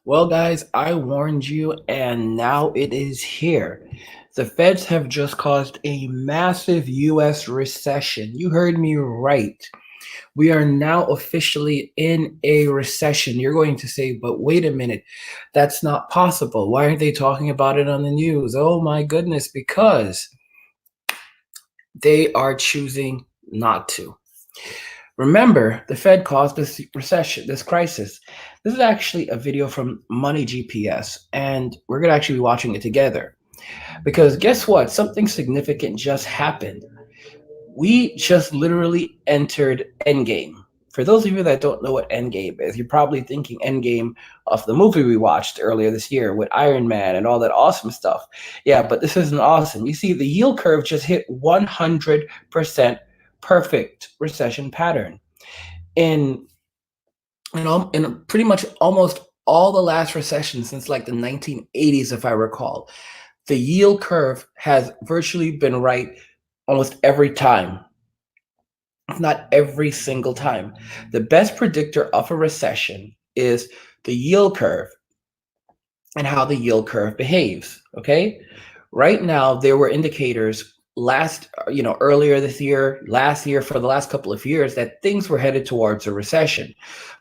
Well, guys, I warned you, and now it is here. The feds have just caused a massive US recession. You heard me right. We are now officially in a recession. You're going to say, but wait a minute, that's not possible. Why aren't they talking about it on the news? Oh my goodness, because they are choosing not to. Remember, the Fed caused this recession, this crisis. This is actually a video from Money GPS, and we're going to actually be watching it together. Because guess what? Something significant just happened. We just literally entered Endgame. For those of you that don't know what Endgame is, you're probably thinking Endgame of the movie we watched earlier this year with Iron Man and all that awesome stuff. Yeah, but this isn't awesome. You see, the yield curve just hit 100% perfect recession pattern. In in pretty much almost all the last recessions since like the 1980s, if I recall, the yield curve has virtually been right almost every time, if not every single time. The best predictor of a recession is the yield curve and how the yield curve behaves. Okay. Right now, there were indicators earlier this year, last year, for the last couple of years that things were headed towards a recession.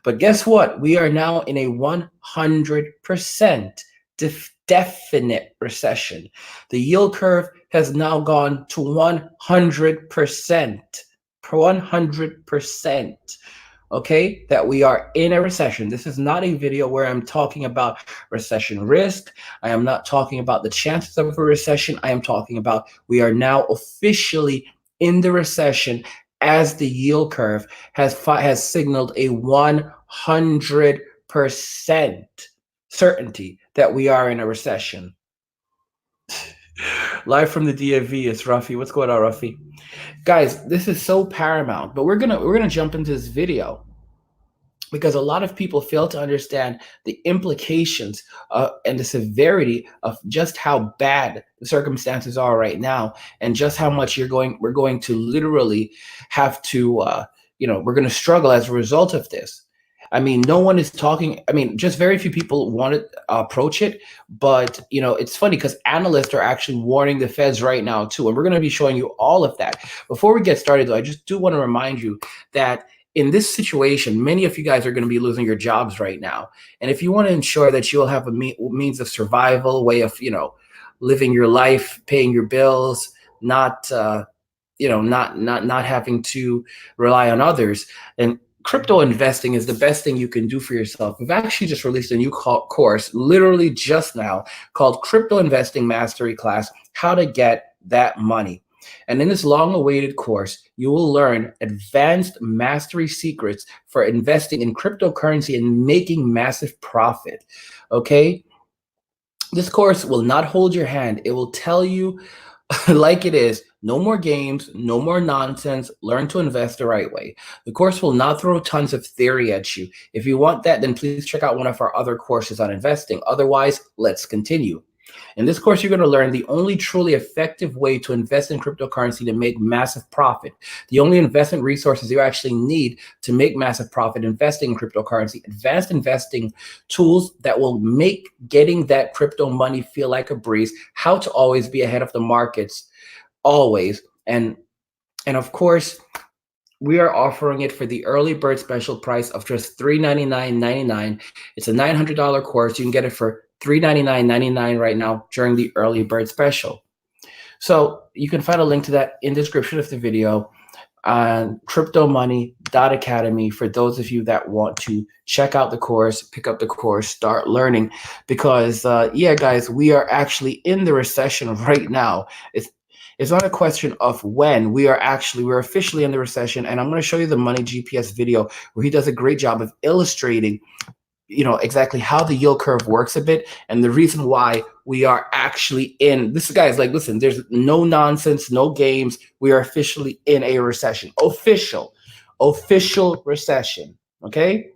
But guess what? We are now in a 100% definite recession. The yield curve has now gone to 100%. 100%. Okay, that we are in a recession. This is not a video where I'm talking about recession risk. I am not talking about the chances of a recession. I am talking about we are now officially in the recession as the yield curve has signaled a 100% certainty that we are in a recession. Live from the DFV is Ruffy. What's going on, Ruffy? Guys, this is so paramount, but we're gonna jump into this video because a lot of people fail to understand the implications and the severity of just how bad the circumstances are right now, and just how much we're going to literally have to, we're going to struggle as a result of this. I mean, no one is talking. I mean, just very few people want to approach it. But, it's funny because analysts are actually warning the feds right now, too. And we're going to be showing you all of that. Before we get started, though, I just do want to remind you that in this situation, many of you guys are going to be losing your jobs right now. And if you want to ensure that you'll have a means of survival, way of, living your life, paying your bills, not having to rely on others, and crypto investing is the best thing you can do for yourself. We've actually just released a new course, literally just now, called Crypto Investing Mastery Class: How to Get That Money. And in this long-awaited course, you will learn advanced mastery secrets for investing in cryptocurrency and making massive profit. Okay? This course will not hold your hand. It will tell you like it is, no more games, no more nonsense. Learn to invest the right way. The course will not throw tons of theory at you. If you want that, then please check out one of our other courses on investing. Otherwise, let's continue. In this course, you're going to learn the only truly effective way to invest in cryptocurrency to make massive profit. The only investment resources you actually need to make massive profit investing in cryptocurrency, advanced investing tools that will make getting that crypto money feel like a breeze, how to always be ahead of the markets, always. And of course, we are offering it for the early bird special price of just $399.99. It's a $900 course. You can get it for $399.99 right now during the early bird special. So you can find a link to that in the description of the video on cryptomoney.academy for those of you that want to check out the course, pick up the course, start learning. Because, yeah, guys, we are actually in the recession right now. It's not a question of when. We're officially in the recession, and I'm going to show you the Money GPS video where he does a great job of illustrating, exactly how the yield curve works a bit, and the reason why we are actually in this. Guys, like, listen, there's no nonsense, no games. We are officially in a recession. Official recession. Okay.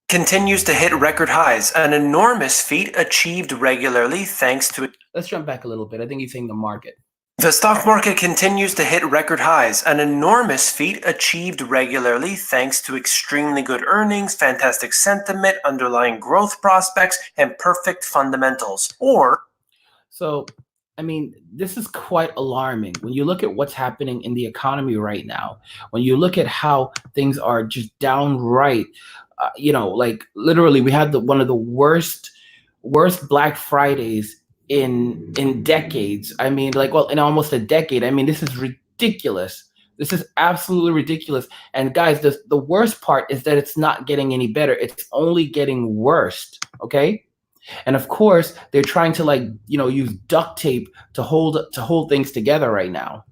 Continues to hit record highs, an enormous feat achieved regularly thanks to. Let's jump back a little bit. I think he's saying the market. The stock market continues to hit record highs, an enormous feat achieved regularly thanks to extremely good earnings, fantastic sentiment, underlying growth prospects, and perfect fundamentals. So, I mean, this is quite alarming when you look at what's happening in the economy right now. When you look at how things are just downright, like literally, we had one of the worst Black Fridays in decades. I mean, like, well, in almost a decade. I mean, this is ridiculous. This is absolutely ridiculous. And guys, the worst part is that it's not getting any better. It's only getting worse. Okay. And of course, they're trying to use duct tape to hold things together right now.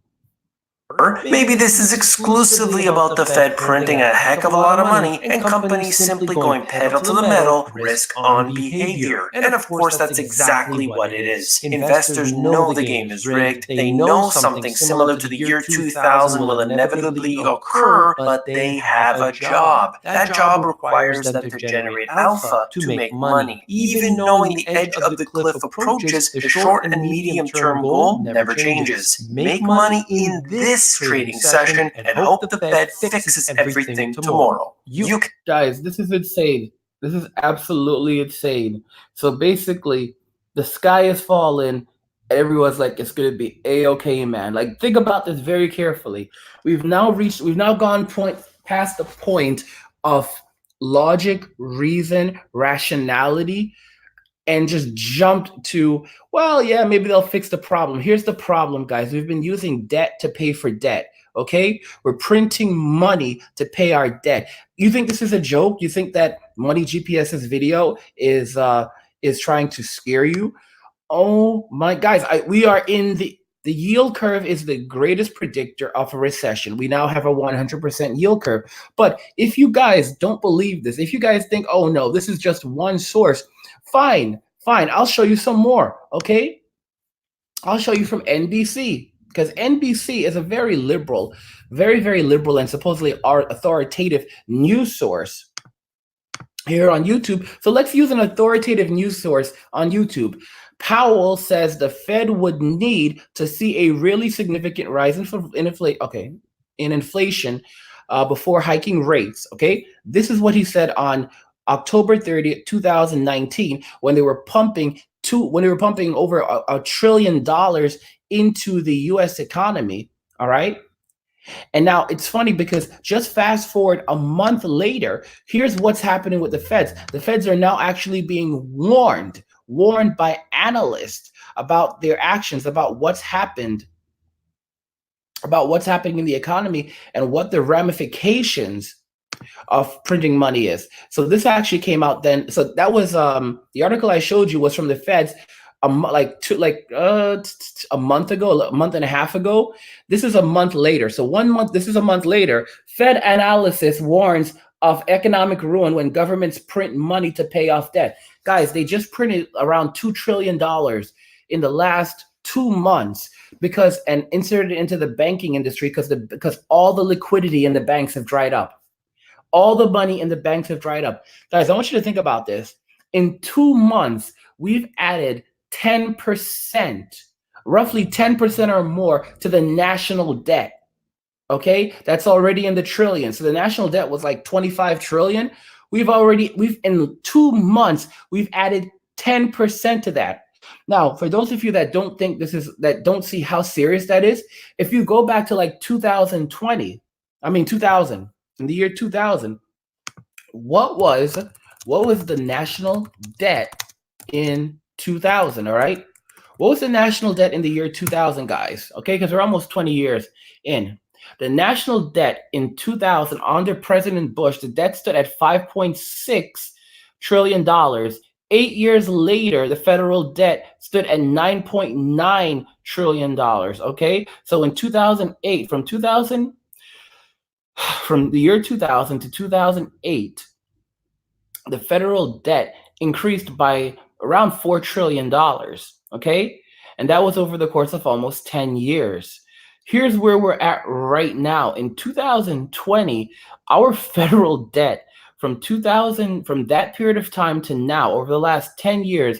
Maybe this is exclusively about the Fed printing a heck of a lot of money and companies simply going pedal to the metal, risk on behavior. And of course, that's exactly what it is. Investors know the game is rigged. They know something similar to the year 2000 will inevitably occur, but they have a job. That job requires them to generate alpha to make money. Even knowing the edge of the cliff approaches, the short and medium-term goal never changes. Make money in this trading session and hope the Fed fixes everything tomorrow. Guys, this is insane. This is absolutely insane. So basically, the sky is falling. Everyone's like, it's gonna be a-okay, man. Like, think about this very carefully. We've now gone past the point of logic, reason, rationality, and just jumped to, well, yeah, maybe they'll fix the problem. Here's the problem, guys. We've been using debt to pay for debt, okay? We're printing money to pay our debt. You think this is a joke? You think that Money GPS's video is trying to scare you? Oh my, guys, we are in the yield curve is the greatest predictor of a recession. We now have a 100% yield curve. But if you guys don't believe this, if you guys think, oh no, this is just one source, fine. I'll show you some more, okay? I'll show you from NBC, because NBC is a very liberal, very, very liberal and supposedly authoritative news source here on YouTube. So let's use an authoritative news source on YouTube. Powell says the Fed would need to see a really significant rise in inflation before hiking rates. Okay, this is what he said on October 30th, 2019, when they were pumping over $1 trillion into the U.S. economy. All right. And now it's funny because just fast forward a month later, here's what's happening with the Feds. The Feds are now actually being warned by analysts about their actions, about what's happening in the economy and what the ramifications of printing money is. So this actually came out then. So that was the article I showed you was from the Feds a month ago, a month and a half ago. This is a month later. So 1 month, this is a month later. Fed analysis warns of economic ruin when governments print money to pay off debt. Guys, they just printed around $2 trillion in the last 2 months and inserted it into the banking industry because all the liquidity in the banks have dried up. All the money in the banks have dried up. Guys, I want you to think about this. In 2 months, we've added 10%, roughly 10% or more to the national debt. Okay, that's already in the trillions. So the national debt was like 25 trillion. We've in 2 months, we've added 10% to that. Now, for those of you that don't see how serious that is, if you go back to like 2000, in the year 2000, what was the national debt in 2000, all right? What was the national debt in the year 2000, guys? Okay, because we're almost 20 years in. The national debt in 2000 under President Bush, the debt stood at $5.6 trillion. 8 years later, the federal debt stood at $9.9 trillion, okay? So in 2008, from the year 2000 to 2008, the federal debt increased by around $4 trillion, okay? And that was over the course of almost 10 years. Here's where we're at right now. In 2020, our federal debt from that period of time to now, over the last 10 years,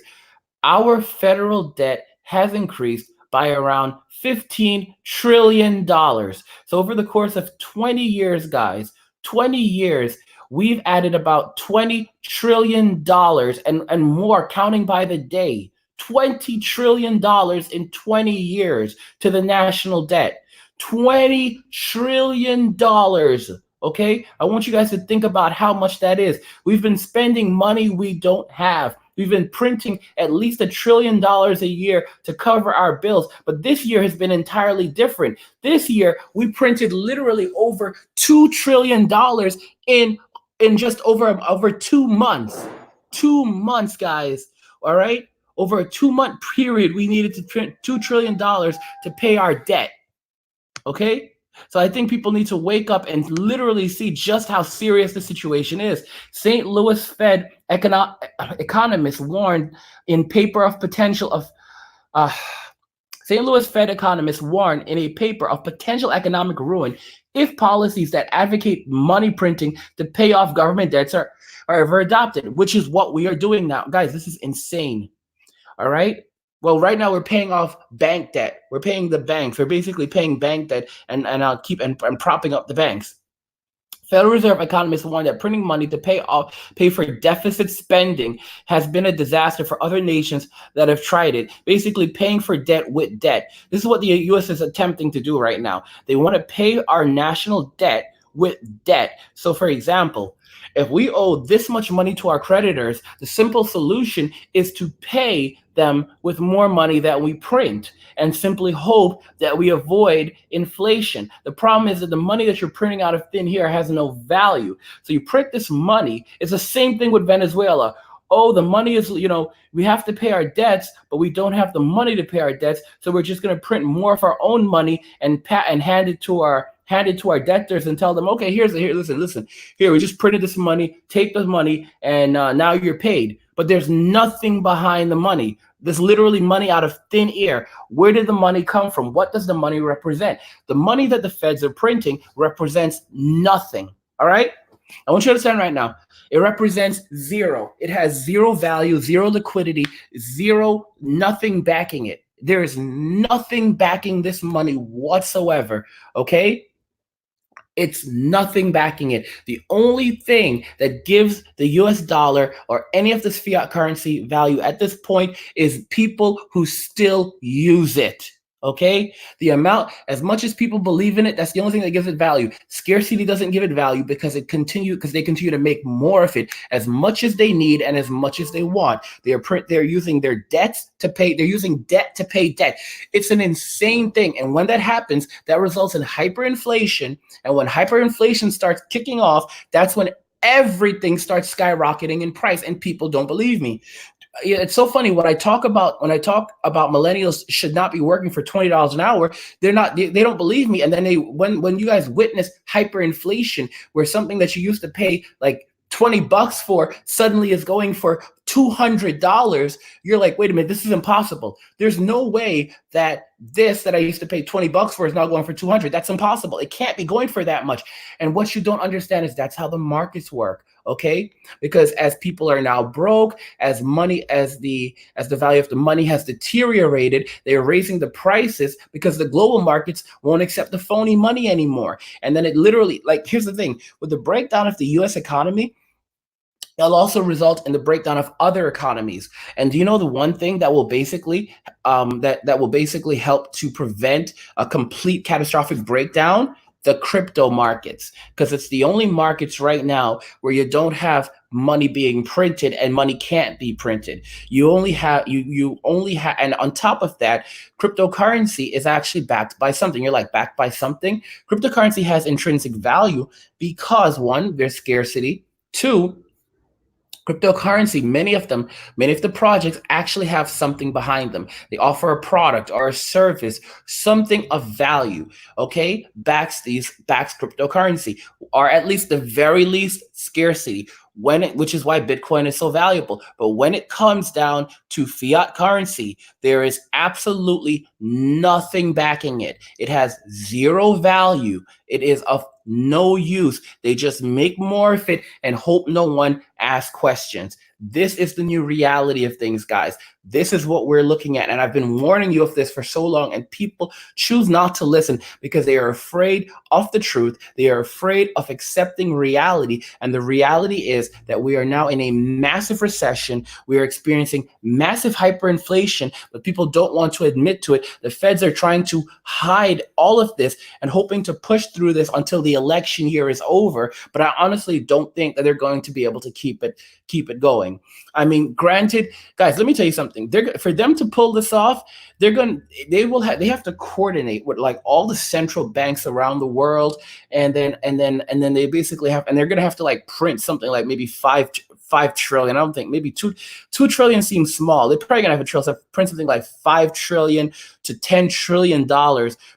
our federal debt has increased by around $15 trillion. So over the course of 20 years, guys, 20 years, we've added about $20 trillion and more, counting by the day. $20 trillion in 20 years to the national debt. $20 trillion. Okay, I want you guys to think about how much that is. We've been spending money we don't have. We've been printing at least $1 trillion a year to cover our bills. But this year has been entirely different. This year, we printed literally over $2 trillion in just over 2 months. 2 months, guys. All right? Over a 2-month period, we needed to print $2 trillion to pay our debt. Okay? So I think people need to wake up and literally see just how serious the situation is. St. Louis Fed economists warned in paper of potential of St. Louis Fed economists warned in a paper of potential economic ruin if policies that advocate money printing to pay off government debts are ever adopted, which is what we are doing now. Guys, this is insane. All right? Well, right now we're paying off bank debt. We're paying the banks. We're basically paying bank debt and propping up the banks. Federal Reserve economists warn that printing money to pay for deficit spending has been a disaster for other nations that have tried it, basically paying for debt with debt. This is what the U.S. is attempting to do right now. They want to pay our national debt with debt. So, for example, if we owe this much money to our creditors, the simple solution is to pay them with more money that we print and simply hope that we avoid inflation. The problem is that the money that you're printing out of thin air has no value. So you print this money. It's the same thing with Venezuela. Oh, the money is, we have to pay our debts, but we don't have the money to pay our debts. So we're just going to print more of our own money and hand it to our debtors and tell them, okay, listen, here, we just printed this money, take the money, and now you're paid. But there's nothing behind the money. There's literally money out of thin air. Where did the money come from? What does the money represent? The money that the feds are printing represents nothing, all right? I want you to understand right now, it represents zero. It has zero value, zero liquidity, nothing backing it. There is nothing backing this money whatsoever, okay? It's nothing backing it. The only thing that gives the US dollar or any of this fiat currency value at this point is people who still use it. Okay, the amount, as much as people believe in it, that's the only thing that gives it value. Scarcity doesn't give it value because they continue to make more of it as much as they need and as much as they want. They're using their debts to pay. They're using debt to pay debt. It's an insane thing, and when that happens, that results in hyperinflation. And when hyperinflation starts kicking off, that's when everything starts skyrocketing in price, and people don't believe me. It's so funny when I talk about millennials should not be working for $20 an hour. They don't believe me. And then when you guys witness hyperinflation, where something that you used to pay like $20 for suddenly is going for $200, you're like, wait a minute, this is impossible. There's no way that this that I used to pay $20 for is now going for $200. That's impossible. It can't be going for that much. And what you don't understand is that's how the markets work. Okay, because as people are now broke, as the value of the money has deteriorated, they're raising the prices because the global markets won't accept the phony money anymore. And then it literally, here's the thing, with the breakdown of the US economy, it'll also result in the breakdown of other economies. And do you know the one thing that will basically help to prevent a complete catastrophic breakdown? The crypto markets, because it's the only markets right now where you don't have money being printed and money can't be printed. You only have, and on top of that, cryptocurrency is actually backed by something. You're like, backed by something? Cryptocurrency has intrinsic value because, one, there's scarcity. Two, cryptocurrency, many of the projects actually have something behind them. They offer a product or a service, something of value, okay? Backs cryptocurrency, or at least the very least scarcity, which is why Bitcoin is so valuable. But when it comes down to fiat currency, there is absolutely nothing backing it. It has zero value. It is of no use. They just make more of it and hope no one asks questions. This is the new reality of things, guys. This is what we're looking at. And I've been warning you of this for so long, and people choose not to listen because they are afraid of the truth. They are afraid of accepting reality. And the reality is that we are now in a massive recession. We are experiencing massive hyperinflation, but people don't want to admit to it. The feds are trying to hide all of this and hoping to push through this until the election year is over. But I honestly don't think that they're going to be able to keep it going. I mean, granted, guys, let me tell you something. For them to pull this off, they have to coordinate with like all the central banks around the world, and then they basically have, and they're gonna have to like print something like maybe 5 trillion. I don't think, maybe 2 trillion seems small. They're probably gonna have to print something like 5 trillion to $10 trillion,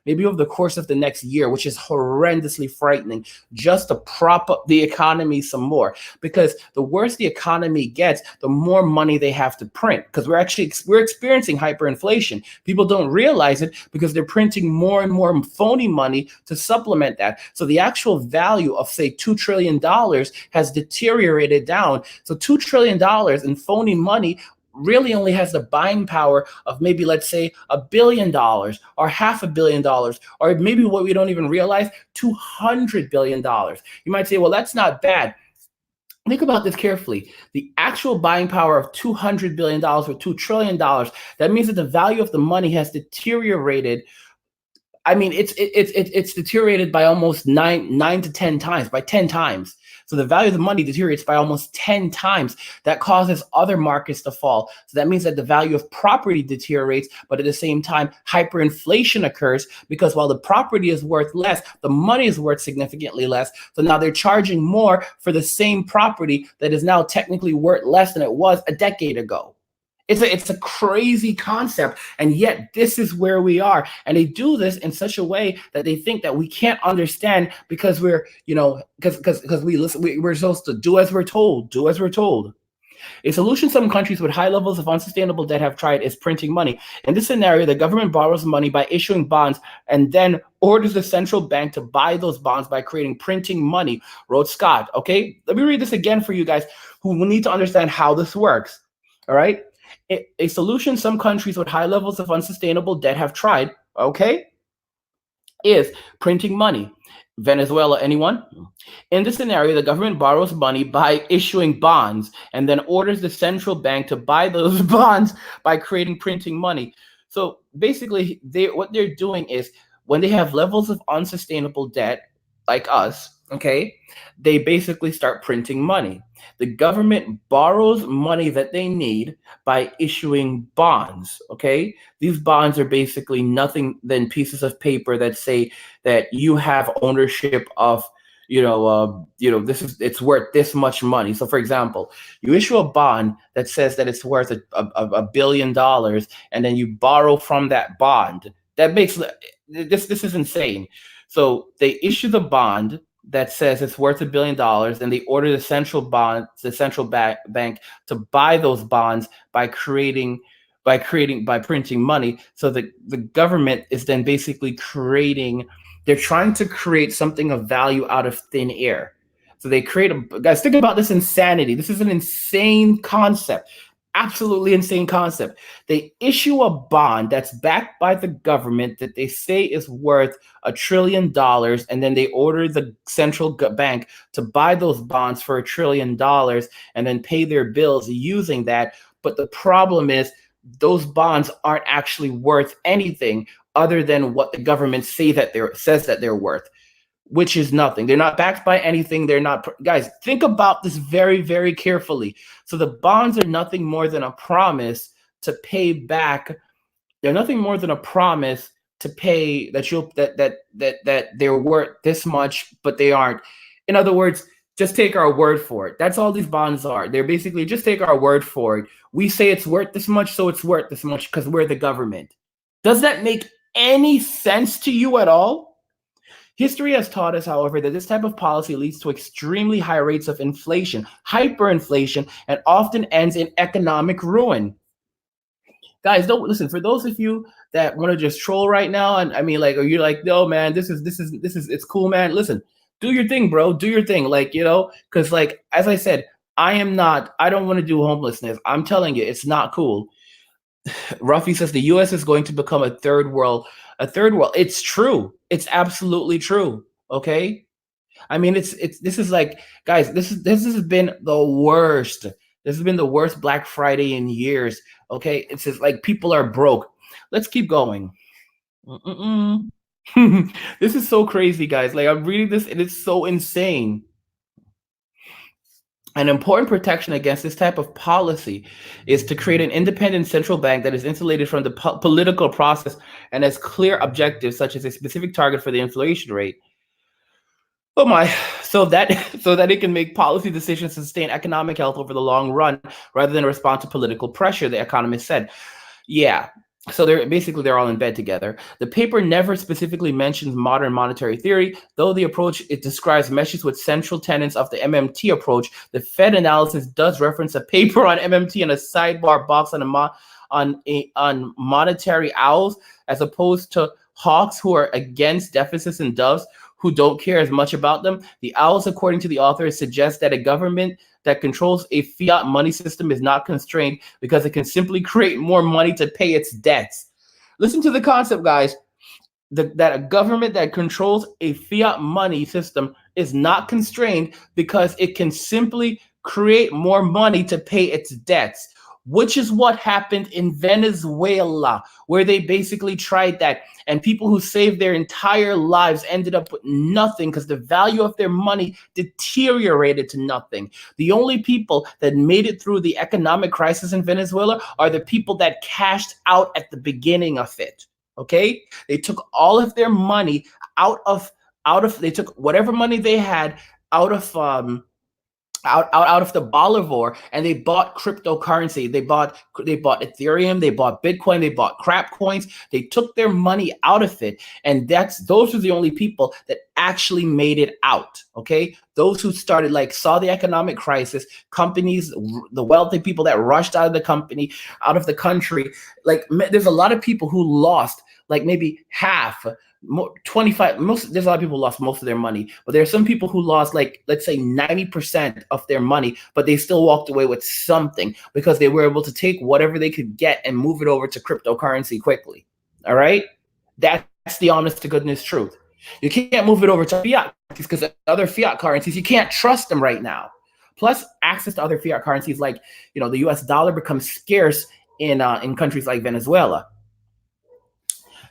maybe over the course of the next year, which is horrendously frightening, just to prop up the economy some more. Because the worse the economy gets, the more money they have to print. Because we're experiencing hyperinflation. People don't realize it because they're printing more and more phony money to supplement that. So the actual value of, say, $2 trillion has deteriorated down. So $2 trillion in phony money really only has the buying power of maybe, let's say, $1 billion or $500 million, or maybe what we don't even realize, $200 billion. You might say, well, that's not bad. Think about this carefully. The actual buying power of $200 billion or $2 trillion, that means that the value of the money has deteriorated. I mean, it's deteriorated by almost 9 to 10 times, by 10 times. So the value of the money deteriorates by almost 10 times. That causes other markets to fall. So that means that the value of property deteriorates, but at the same time, hyperinflation occurs, because while the property is worth less, the money is worth significantly less. So now they're charging more for the same property that is now technically worth less than it was a decade ago. It's a crazy concept, and yet this is where we are. And they do this in such a way that they think that we can't understand, because we're, because we listen, we're supposed to do as we're told, do as we're told. A solution some countries with high levels of unsustainable debt have tried is printing money. In this scenario, the government borrows money by issuing bonds and then orders the central bank to buy those bonds by creating printing money, wrote Scott. Okay, let me read this again for you guys who need to understand how this works. All right. A solution some countries with high levels of unsustainable debt have tried, okay, is printing money. Venezuela, anyone? In this scenario, the government borrows money by issuing bonds and then orders the central bank to buy those bonds by creating printing money. So basically, what they're doing is, when they have levels of unsustainable debt, like us, okay, they basically start printing money. The government borrows money that they need by issuing bonds, okay? These bonds are basically nothing than pieces of paper that say that you have ownership of, it's worth this much money. So for example, you issue a bond that says that it's worth $1 billion, and then you borrow from that bond. That makes this is insane. So they issue the bond that says it's worth $1 billion, and they order the central bank to buy those bonds by printing money. So the government is then basically they're trying to create something of value out of thin air. So they guys, think about this insanity. This is an insane concept. Absolutely insane concept. They issue a bond that's backed by the government that they say is worth $1 trillion, and then they order the central bank to buy those bonds for $1 trillion and then pay their bills using that. But the problem is, those bonds aren't actually worth anything other than what the government says that they're worth, which is nothing. They're not backed by anything. They're not, guys, think about this very, very carefully. So the bonds are nothing more than a promise to pay back. They're nothing more than a promise to pay that they're worth this much, but they aren't. In other words, just take our word for it. That's all these bonds are. They're basically, just take our word for it. We say it's worth this much, so it's worth this much because we're the government. Does that make any sense to you at all? History has taught us, however, that this type of policy leads to extremely high rates of inflation, hyperinflation, and often ends in economic ruin. Guys, don't listen. For those of you that want to just troll right now, and I mean, like, or you're like, no, man, this is it's cool, man. Listen, do your thing, bro. Do your thing, because like, as I said, I don't want to do homelessness. I'm telling you, it's not cool. Ruffy says the US is going to become a third world. It's true. It's absolutely true. Okay? I mean, it's this is like, guys, this has been the worst. This has been the worst Black Friday in years. Okay? It's just like people are broke. Let's keep going. This is so crazy, guys. Like I'm reading this and it's so insane. An important protection against this type of policy is to create an independent central bank that is insulated from the political process and has clear objectives, such as a specific target for the inflation rate. Oh my! So that so that it can make policy decisions to sustain economic health over the long run, rather than respond to political pressure. The economist said, "Yeah." So they're all in bed together. The paper never specifically mentions modern monetary theory, though the approach it describes meshes with central tenets of the MMT approach. The Fed analysis does reference a paper on MMT and a sidebar box on monetary owls, as opposed to hawks who are against deficits and doves who don't care as much about them. The owls, according to the authors, suggest that a government that controls a fiat money system is not constrained because it can simply create more money to pay its debts. Listen to the concept, guys. That a government that controls a fiat money system is not constrained because it can simply create more money to pay its debts, which is what happened in Venezuela, where they basically tried that. And people who saved their entire lives ended up with nothing because the value of their money deteriorated to nothing. The only people that made it through the economic crisis in Venezuela are the people that cashed out at the beginning of it. Okay? They took all of their money they took whatever money they had out of out of the bolivar, and they bought cryptocurrency. They bought Ethereum, they bought Bitcoin, they bought crap coins. They took their money out of it, and those are the only people that actually made it out. Okay, those who started, like, saw the economic crisis, companies, the wealthy people that rushed out of the country. Like, there's a lot of people who lost, like, maybe half, 25, there's a lot of people who lost most of their money, but there are some people who lost, like, let's say 90% of their money, but they still walked away with something because they were able to take whatever they could get and move it over to cryptocurrency quickly. All right, that's the honest to goodness truth. You can't move it over to fiat because other fiat currencies, you can't trust them right now. Plus, access to other fiat currencies, like, the US dollar, becomes scarce in countries like Venezuela.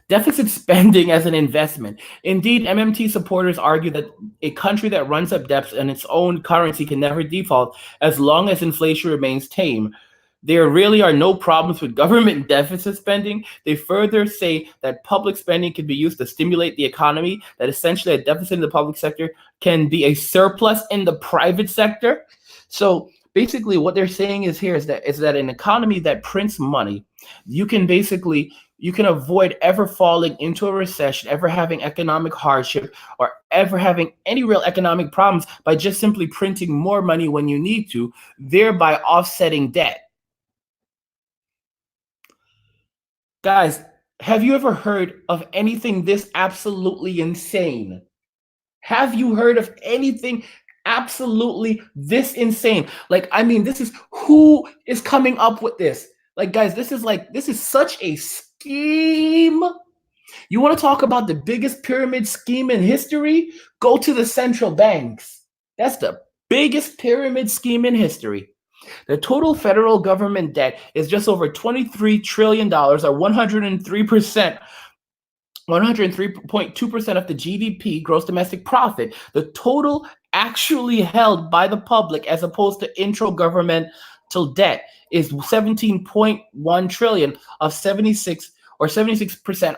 Deficit spending as an investment. Indeed, MMT supporters argue that a country that runs up debts in its own currency can never default as long as inflation remains tame. There really are no problems with government deficit spending. They further say that public spending can be used to stimulate the economy, that essentially a deficit in the public sector can be a surplus in the private sector. So basically what they're saying is that an economy that prints money, you can avoid ever falling into a recession, ever having economic hardship, or ever having any real economic problems by just simply printing more money when you need to, thereby offsetting debt. Guys, have you ever heard of anything this absolutely insane? Have you heard of anything absolutely this insane? Like, I mean, who is coming up with this? Like, guys, this is such a scheme. You want to talk about the biggest pyramid scheme in history? Go to the central banks. That's the biggest pyramid scheme in history. The total federal government debt is just over $23 trillion, or 103%. 103.2% of the GDP, gross domestic product. The total actually held by the public, as opposed to intragovernmental debt, is 17.1 trillion, of 76%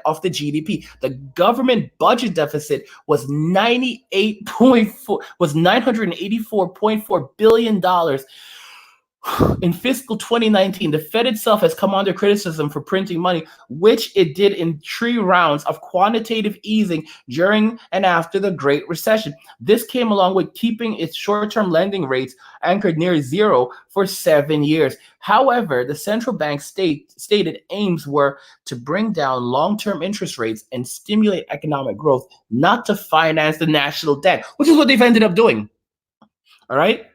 of the GDP. The government budget deficit was $984.4 billion. In fiscal 2019, the Fed itself has come under criticism for printing money, which it did in 3 rounds of quantitative easing during and after the Great Recession. This came along with keeping its short-term lending rates anchored near zero for 7 years. However, the central bank stated aims were to bring down long-term interest rates and stimulate economic growth, not to finance the national debt, which is what they've ended up doing. All right?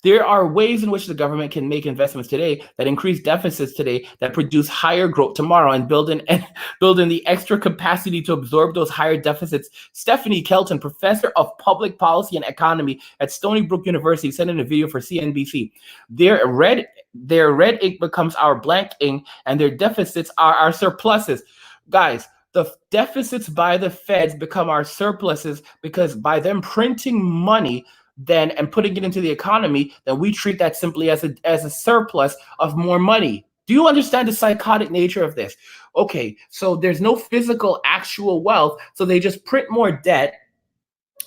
There are ways in which the government can make investments today that increase deficits today that produce higher growth tomorrow and build in the extra capacity to absorb those higher deficits. Stephanie Kelton, professor of public policy and economy at Stony Brook University, sent in a video for CNBC. Their red ink becomes our blank ink, and their deficits are our surpluses. Guys, the deficits by the feds become our surpluses because by them printing money then and putting it into the economy, then we treat that simply as a surplus of more money. Do you understand the psychotic nature of this? Okay, so there's no physical actual wealth, so they just print more debt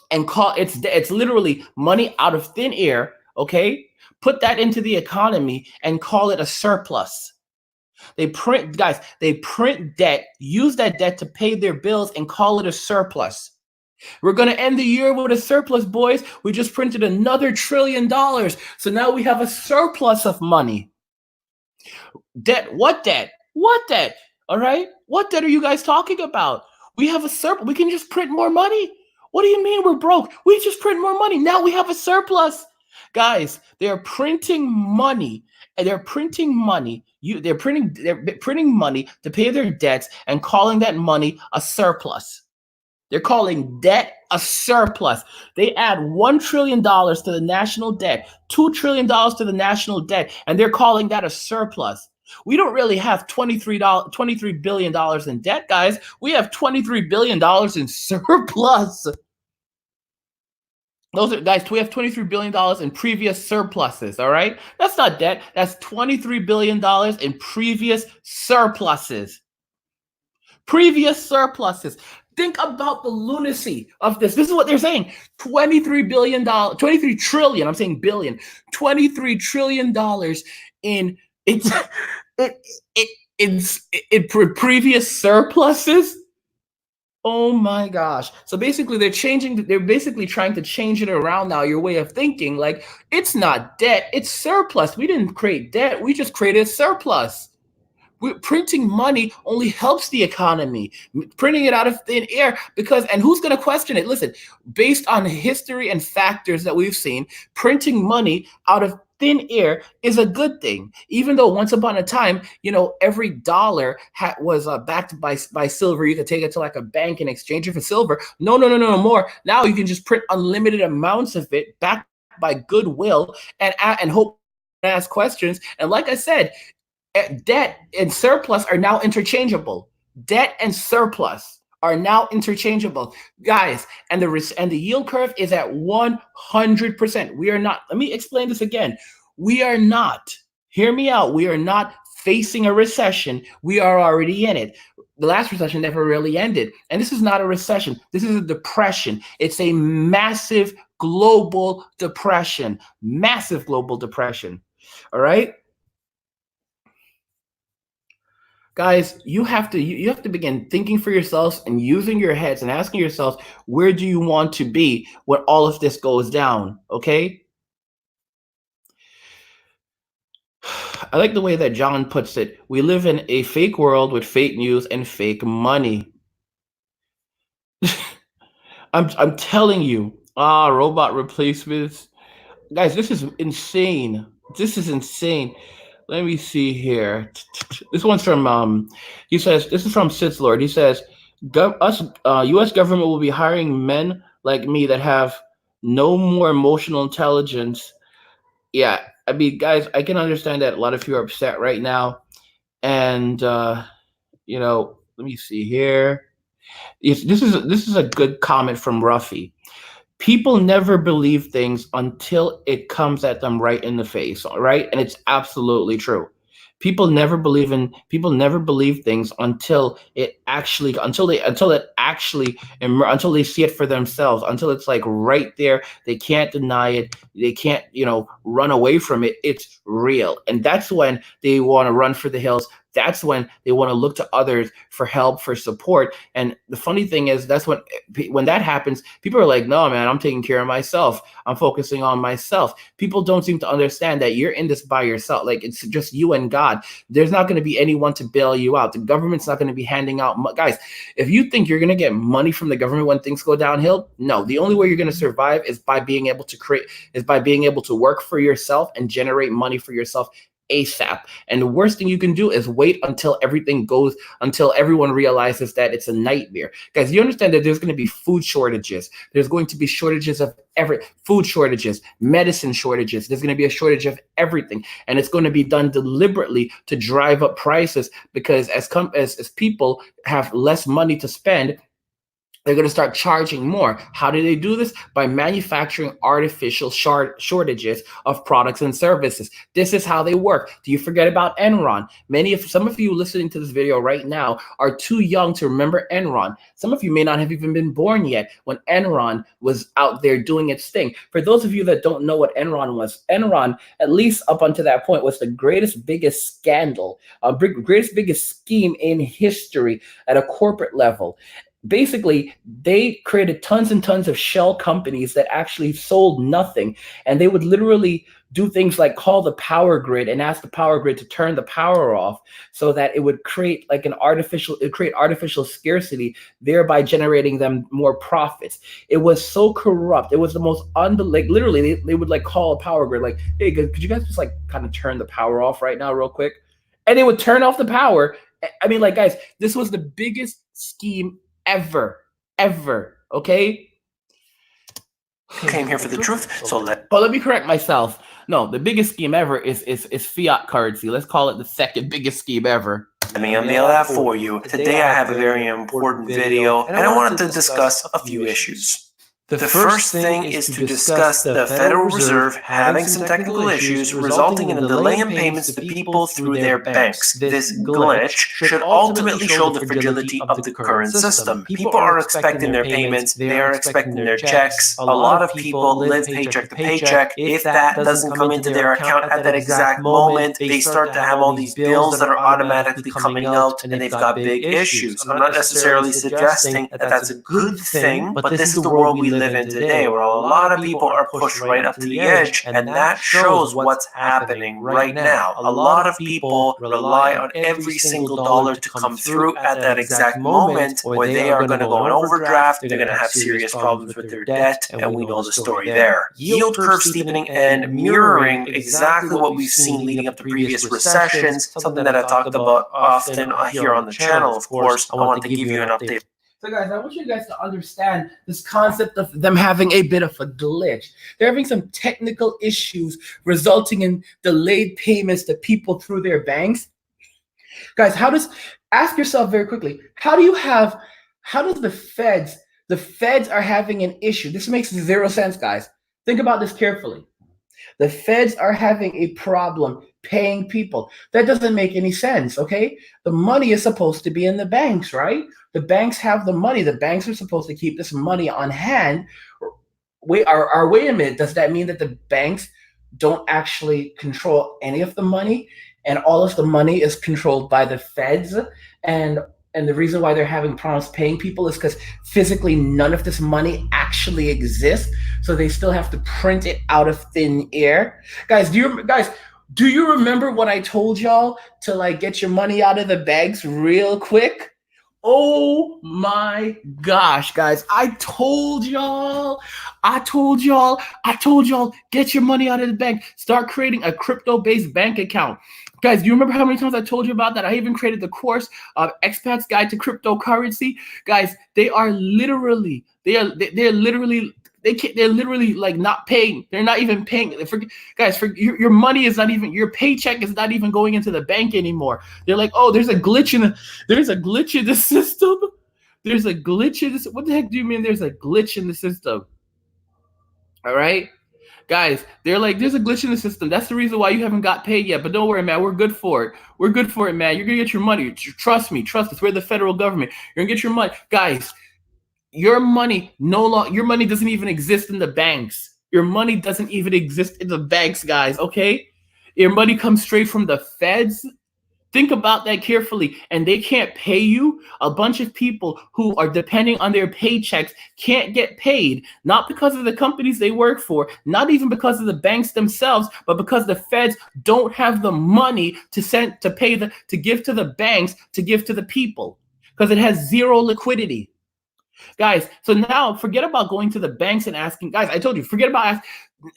and call it's literally money out of thin air, okay? Put that into the economy and call it a surplus. They print debt, use that debt to pay their bills and call it a surplus. We're going to end the year with a surplus, boys. We just printed another $1 trillion. So now we have a surplus of money. Debt? What debt? What debt? All right? What debt are you guys talking about? We have a surplus. We can just print more money. What do you mean we're broke? We just print more money. Now we have a surplus. Guys, they're printing money. And they're printing money. They're printing money to pay their debts and calling that money a surplus. They're calling debt a surplus. They add $1 trillion to the national debt, $2 trillion to the national debt, and they're calling that a surplus. We don't really have $23 billion in debt, guys. We have $23 billion in surplus. Those are, guys, we have $23 billion in previous surpluses, all right? That's not debt. That's $23 billion in previous surpluses. Previous surpluses. Think about the lunacy of this. This is what they're saying. $23 trillion, I'm saying billion, $23 trillion in previous surpluses. Oh my gosh. So basically they're basically trying to change it around now, your way of thinking. Like, it's not debt, it's surplus. We didn't create debt, we just created surplus. Printing money only helps the economy. Printing it out of thin air and who's going to question it? Listen, based on history and factors that we've seen, printing money out of thin air is a good thing. Even though once upon a time, every dollar was backed by silver. You could take it to like a bank and exchange it for silver. No more. Now you can just print unlimited amounts of it backed by goodwill and hope and ask questions. And like I said, debt and surplus are now interchangeable. Debt and surplus are now interchangeable, guys. And the yield curve is at 100%. We are not. Let me explain this again. We are not. Hear me out. We are not facing a recession. We are already in it. The last recession never really ended, and this is not a recession. This is a depression. It's a massive global depression. Massive global depression. All right. Guys, you have to begin thinking for yourselves and using your heads and asking yourselves, where do you want to be when all of this goes down? Okay. I like the way that John puts it. We live in a fake world with fake news and fake money. I'm telling you, robot replacements. Guys, this is insane. This is insane. Let me see here. This one's from, he says, this is from Sith Lord. He says, U.S. government will be hiring men like me that have no more emotional intelligence. Yeah, I mean, guys, I can understand that a lot of you are upset right now. And, let me see here. This is a good comment from Ruffy. People never believe things until it comes at them right in the face, all right? And it's absolutely true. People never believe things until they see it for themselves, until it's like right there. They can't deny it. They can't, run away from it. It's real. And that's when they want to run for the hills, that's when they want to look to others for help, for support. And the funny thing is, that's when that happens, people are like, no, man, I'm taking care of myself. I'm focusing on myself. People don't seem to understand that you're in this by yourself. Like, it's just you and God. There's not going to be anyone to bail you out. The government's not going to be handing out guys, if you think you're going to get money from the government when things go downhill, no. The only way you're going to survive is by being able to work for yourself and generate money for yourself ASAP. And the worst thing you can do is wait until until everyone realizes that it's a nightmare. Guys, you understand that there's going to be food shortages. There's going to be shortages of food shortages, medicine shortages. There's going to be a shortage of everything. And it's going to be done deliberately to drive up prices, because as people have less money to spend, they're going to start charging more. How do they do this? By manufacturing artificial shortages of products and services. This is how they work. Do you forget about Enron? Some of you listening to this video right now are too young to remember Enron. Some of you may not have even been born yet when Enron was out there doing its thing. For those of you that don't know what Enron was, Enron, at least up until that point, was the greatest, biggest scandal, biggest scheme in history at a corporate level. Basically, they created tons and tons of shell companies that actually sold nothing. And they would literally do things like call the power grid and ask the power grid to turn the power off, so that it would create like artificial scarcity, thereby generating them more profits. It was so corrupt. It was the most literally, they would like call a power grid like, hey, could you guys just like kind of turn the power off right now real quick? And they would turn off the power. I mean, like, guys, this was the biggest scheme ever, okay? Came here for the truth, But let me correct myself. No, the biggest scheme ever is fiat currency. Let's call it the second biggest scheme ever. Let me unveil that for you. Today I have a very important video, and I wanted to discuss a few issues. The first thing is to discuss the Federal Reserve having some technical issues resulting in a delay in payments to people through their banks. This glitch should ultimately show the fragility of the current system. People are expecting their payments, they are expecting their checks. A lot of people live paycheck to paycheck. If that doesn't come into their account at that exact moment, they start to have all these bills that are automatically coming out, and they've got big issues. I'm not necessarily suggesting that that's a good thing, but this is the world we live in today, where a lot of people are pushed right up to the edge, and that shows what's happening right now. A lot of people rely on every single dollar to come through at that exact moment, or they are going to go in overdraft, they're going to have serious problems with their debt, and we know the story there. Yield curve steepening and mirroring exactly what we've seen leading up to previous recessions, something that I talked about often here on the channel, of course. I want to give you an update. So guys, I want you guys to understand this concept of them having a bit of a glitch. They're having some technical issues resulting in delayed payments to people through their banks. Guys, ask yourself very quickly, how does the feds are having an issue? This makes zero sense, guys. Think about this carefully. The feds are having a problem paying people. That doesn't make any sense, okay? The money is supposed to be in the banks, right? The banks have the money. The banks are supposed to keep this money on hand. Wait a minute. Does that mean that the banks don't actually control any of the money, and all of the money is controlled by the feds? And the reason why they're having problems paying people is because physically none of this money actually exists. So they still have to print it out of thin air. Guys, do you remember when I told y'all to like get your money out of the banks real quick? Oh my gosh, guys, I told y'all, get your money out of the bank. Start creating a crypto-based bank account. Guys, do you remember how many times I told you about that? I even created the course of Expats Guide to Cryptocurrency. Guys, they're literally like not paying. They're not even paying. Your money is not even, your paycheck is not even going into the bank anymore. They're like, oh, there's a glitch in the system. There's a glitch in this. What the heck do you mean there's a glitch in the system? All right. Guys, they're like, there's a glitch in the system. That's the reason why you haven't got paid yet. But don't worry, man. We're good for it. We're good for it, man. You're going to get your money. Trust me. Trust us. We're the federal government. You're going to get your money. Guys, your money doesn't even exist in the banks. Your money doesn't even exist in the banks, guys, okay? Your money comes straight from the feds. Think about that carefully. And they can't pay you. A bunch of people who are depending on their paychecks can't get paid, not because of the companies they work for, not even because of the banks themselves, but because the feds don't have the money to send to pay to give to the banks to give to the people because it has zero liquidity. Guys, so now forget about going to the banks and asking. Guys, I told you, forget about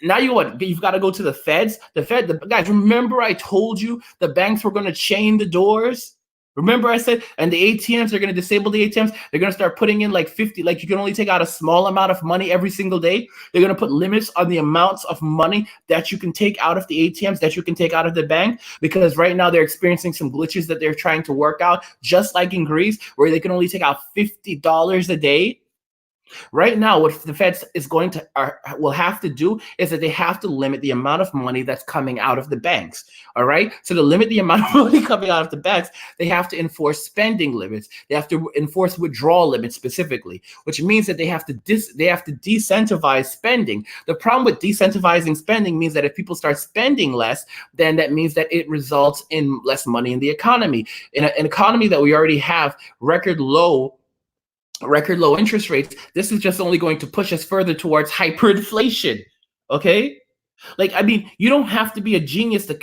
now you've got to go to the feds. Guys, remember I told you the banks were going to chain the doors? Remember I said, and the ATMs, they're going to disable the ATMs. They're going to start putting in like 50, like you can only take out a small amount of money every single day. They're going to put limits on the amounts of money that you can take out of the ATMs, that you can take out of the bank, because right now they're experiencing some glitches that they're trying to work out, just like in Greece, where they can only take out $50 a day. Right now, what the Fed is going to will have to do is that they have to limit the amount of money that's coming out of the banks. All right. So to limit the amount of money coming out of the banks, they have to enforce spending limits. They have to enforce withdrawal limits specifically, which means that they have to decentivize spending. The problem with decentralizing spending means that if people start spending less, then that means that it results in less money in the economy. In an economy that we already have record low interest rates, this is just only going to push us further towards hyperinflation. Okay? Like, I mean, you don't have to be a genius to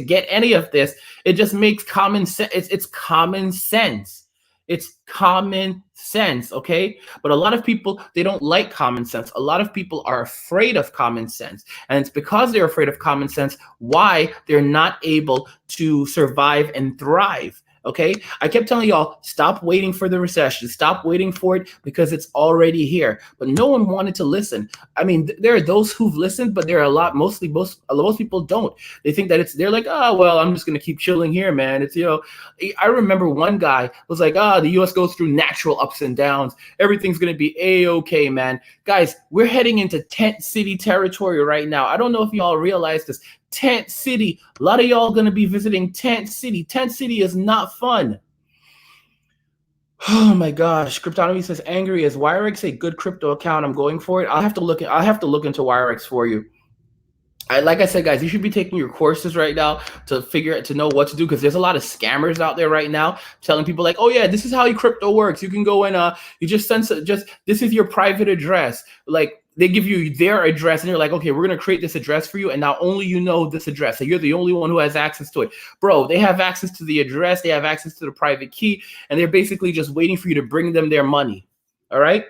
get any of this. It just makes common sense. It's common sense. It's common sense, okay? But a lot of people, they don't like common sense. A lot of people are afraid of common sense. And it's because they're afraid of common sense why they're not able to survive and thrive. Okay, I kept telling y'all, stop waiting for the recession. Stop waiting for it because it's already here. But no one wanted to listen. I mean, there are those who've listened, but there are most people don't. They think that they're like, oh, well, I'm just going to keep chilling here, man. It's, I remember one guy was like, the U.S. goes through natural ups and downs. Everything's going to be A-okay, man. Guys, we're heading into tent city territory right now. I don't know if y'all realize this. Tent City. A lot of y'all going to be visiting Tent City. Tent City is not fun. Oh my gosh. Cryptonomy says angry. Is Wirex a good crypto account? I'm going for it. I'll have to look into Wirex for you. Like I said, guys, you should be taking your courses right now to know what to do, because there's a lot of scammers out there right now telling people like, oh yeah, this is how your crypto works. You can go and you just this is your private address. Like, they give you their address and you're like, okay, we're going to create this address for you. And now only you know this address. So you're the only one who has access to it. Bro, they have access to the address. They have access to the private key. And they're basically just waiting for you to bring them their money. All right.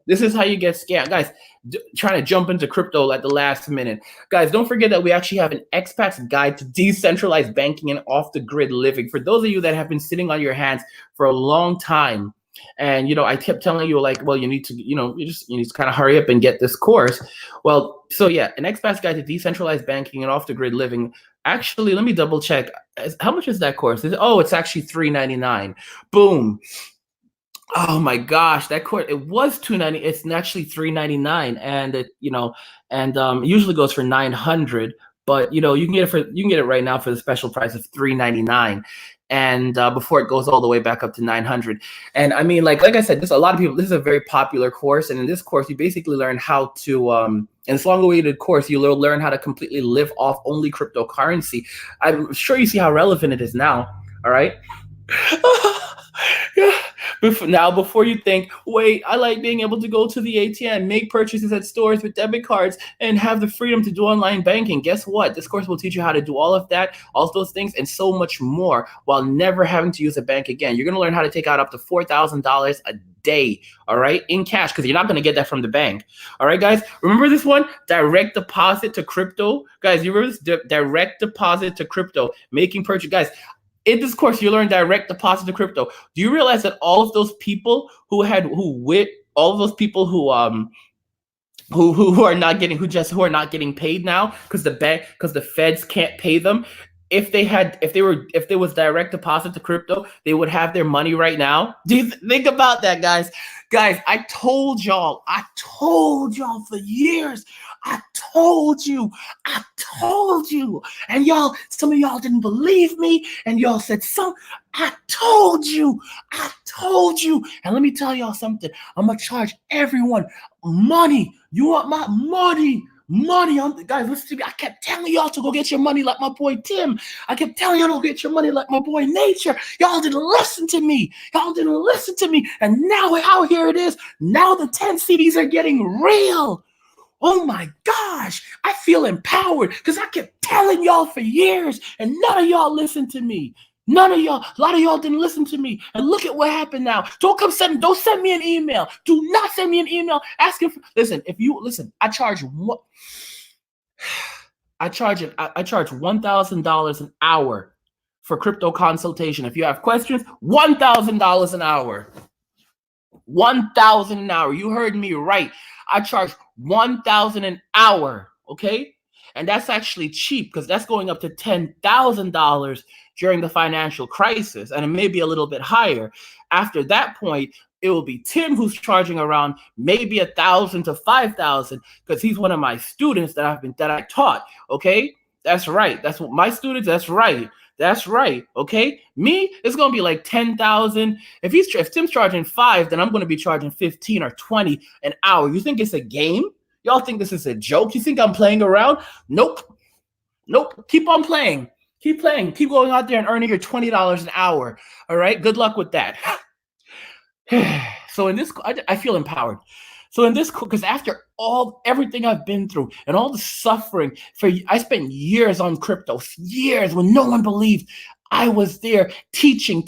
This is how you get scammed. Guys, trying to jump into crypto at the last minute. Guys, don't forget that we actually have an Expats guide to decentralized banking and off-the-grid living. For those of you that have been sitting on your hands for a long time, and I kept telling you, like, well, you need to, you need to kind of hurry up and get this course. Well, so yeah, an Expats guide to decentralized banking and off-the-grid living. Actually, let me double check. How much is that course? It's actually $3.99. Boom. Oh my gosh, that course, it was $290. It's actually $3.99, and it usually goes for $900. But you can get it right now for the special price of $3.99. And before it goes all the way back up to $900. And I mean, like I said, this is a very popular course. And in this course, you basically learn how to, in this long-awaited course, you learn how to completely live off only cryptocurrency. I'm sure you see how relevant it is now. All right. Yeah. Before you think, wait, I like being able to go to the ATM, make purchases at stores with debit cards, and have the freedom to do online banking. Guess what? This course will teach you how to do all of that, all those things, and so much more, while never having to use a bank again. You're going to learn how to take out up to $4,000 a day, all right, in cash, because you're not going to get that from the bank. All right, guys, remember this one? Direct deposit to crypto. Guys, you remember this? Direct deposit to crypto, making purchase. Guys, in this course, you learn direct deposit to crypto. Do you realize that all of those people who are not getting paid now because the feds can't pay them? If there was direct deposit to crypto, they would have their money right now. Do you think about that, guys? Guys, I told y'all for years. I told you. And some of y'all didn't believe me, and y'all said, I told you. And let me tell y'all something. I'm going to charge everyone money. You want my money? money on guys. Listen to me. I kept telling y'all to go get your money like my boy Tim. I kept telling y'all to go get your money like my boy Nature. Y'all didn't listen to me. Y'all didn't listen to me. And now out here it is. Now the 10 CDs are getting real. Oh my gosh, I feel empowered because I kept telling y'all for years and none of y'all listened to me. None of y'all, a lot of y'all didn't listen to me. And look at what happened now. Don't send me an email. Do not send me an email asking for, listen, I charge $1,000 an hour for crypto consultation. If you have questions, $1,000 an hour. $1,000 an hour. You heard me right. I charge $1,000 an hour, okay? And that's actually cheap because that's going up to $10,000 during the financial crisis, and it may be a little bit higher. After that point, it will be Tim who's charging around maybe $1,000 to $5,000 because he's one of my students that I taught. Okay, that's right. That's what my students. That's right. That's right. Okay, me, it's gonna be like 10,000. If Tim's charging 5, then I'm gonna be charging 15 or 20 an hour. You think it's a game? Y'all think this is a joke? You think I'm playing around? Nope. Keep on playing. Keep playing. Keep going out there and earning your $20 an hour. All right. Good luck with that. So in this, I feel empowered. So in this, because after everything I've been through and all the suffering, I spent years on crypto, years when no one believed. I was there teaching,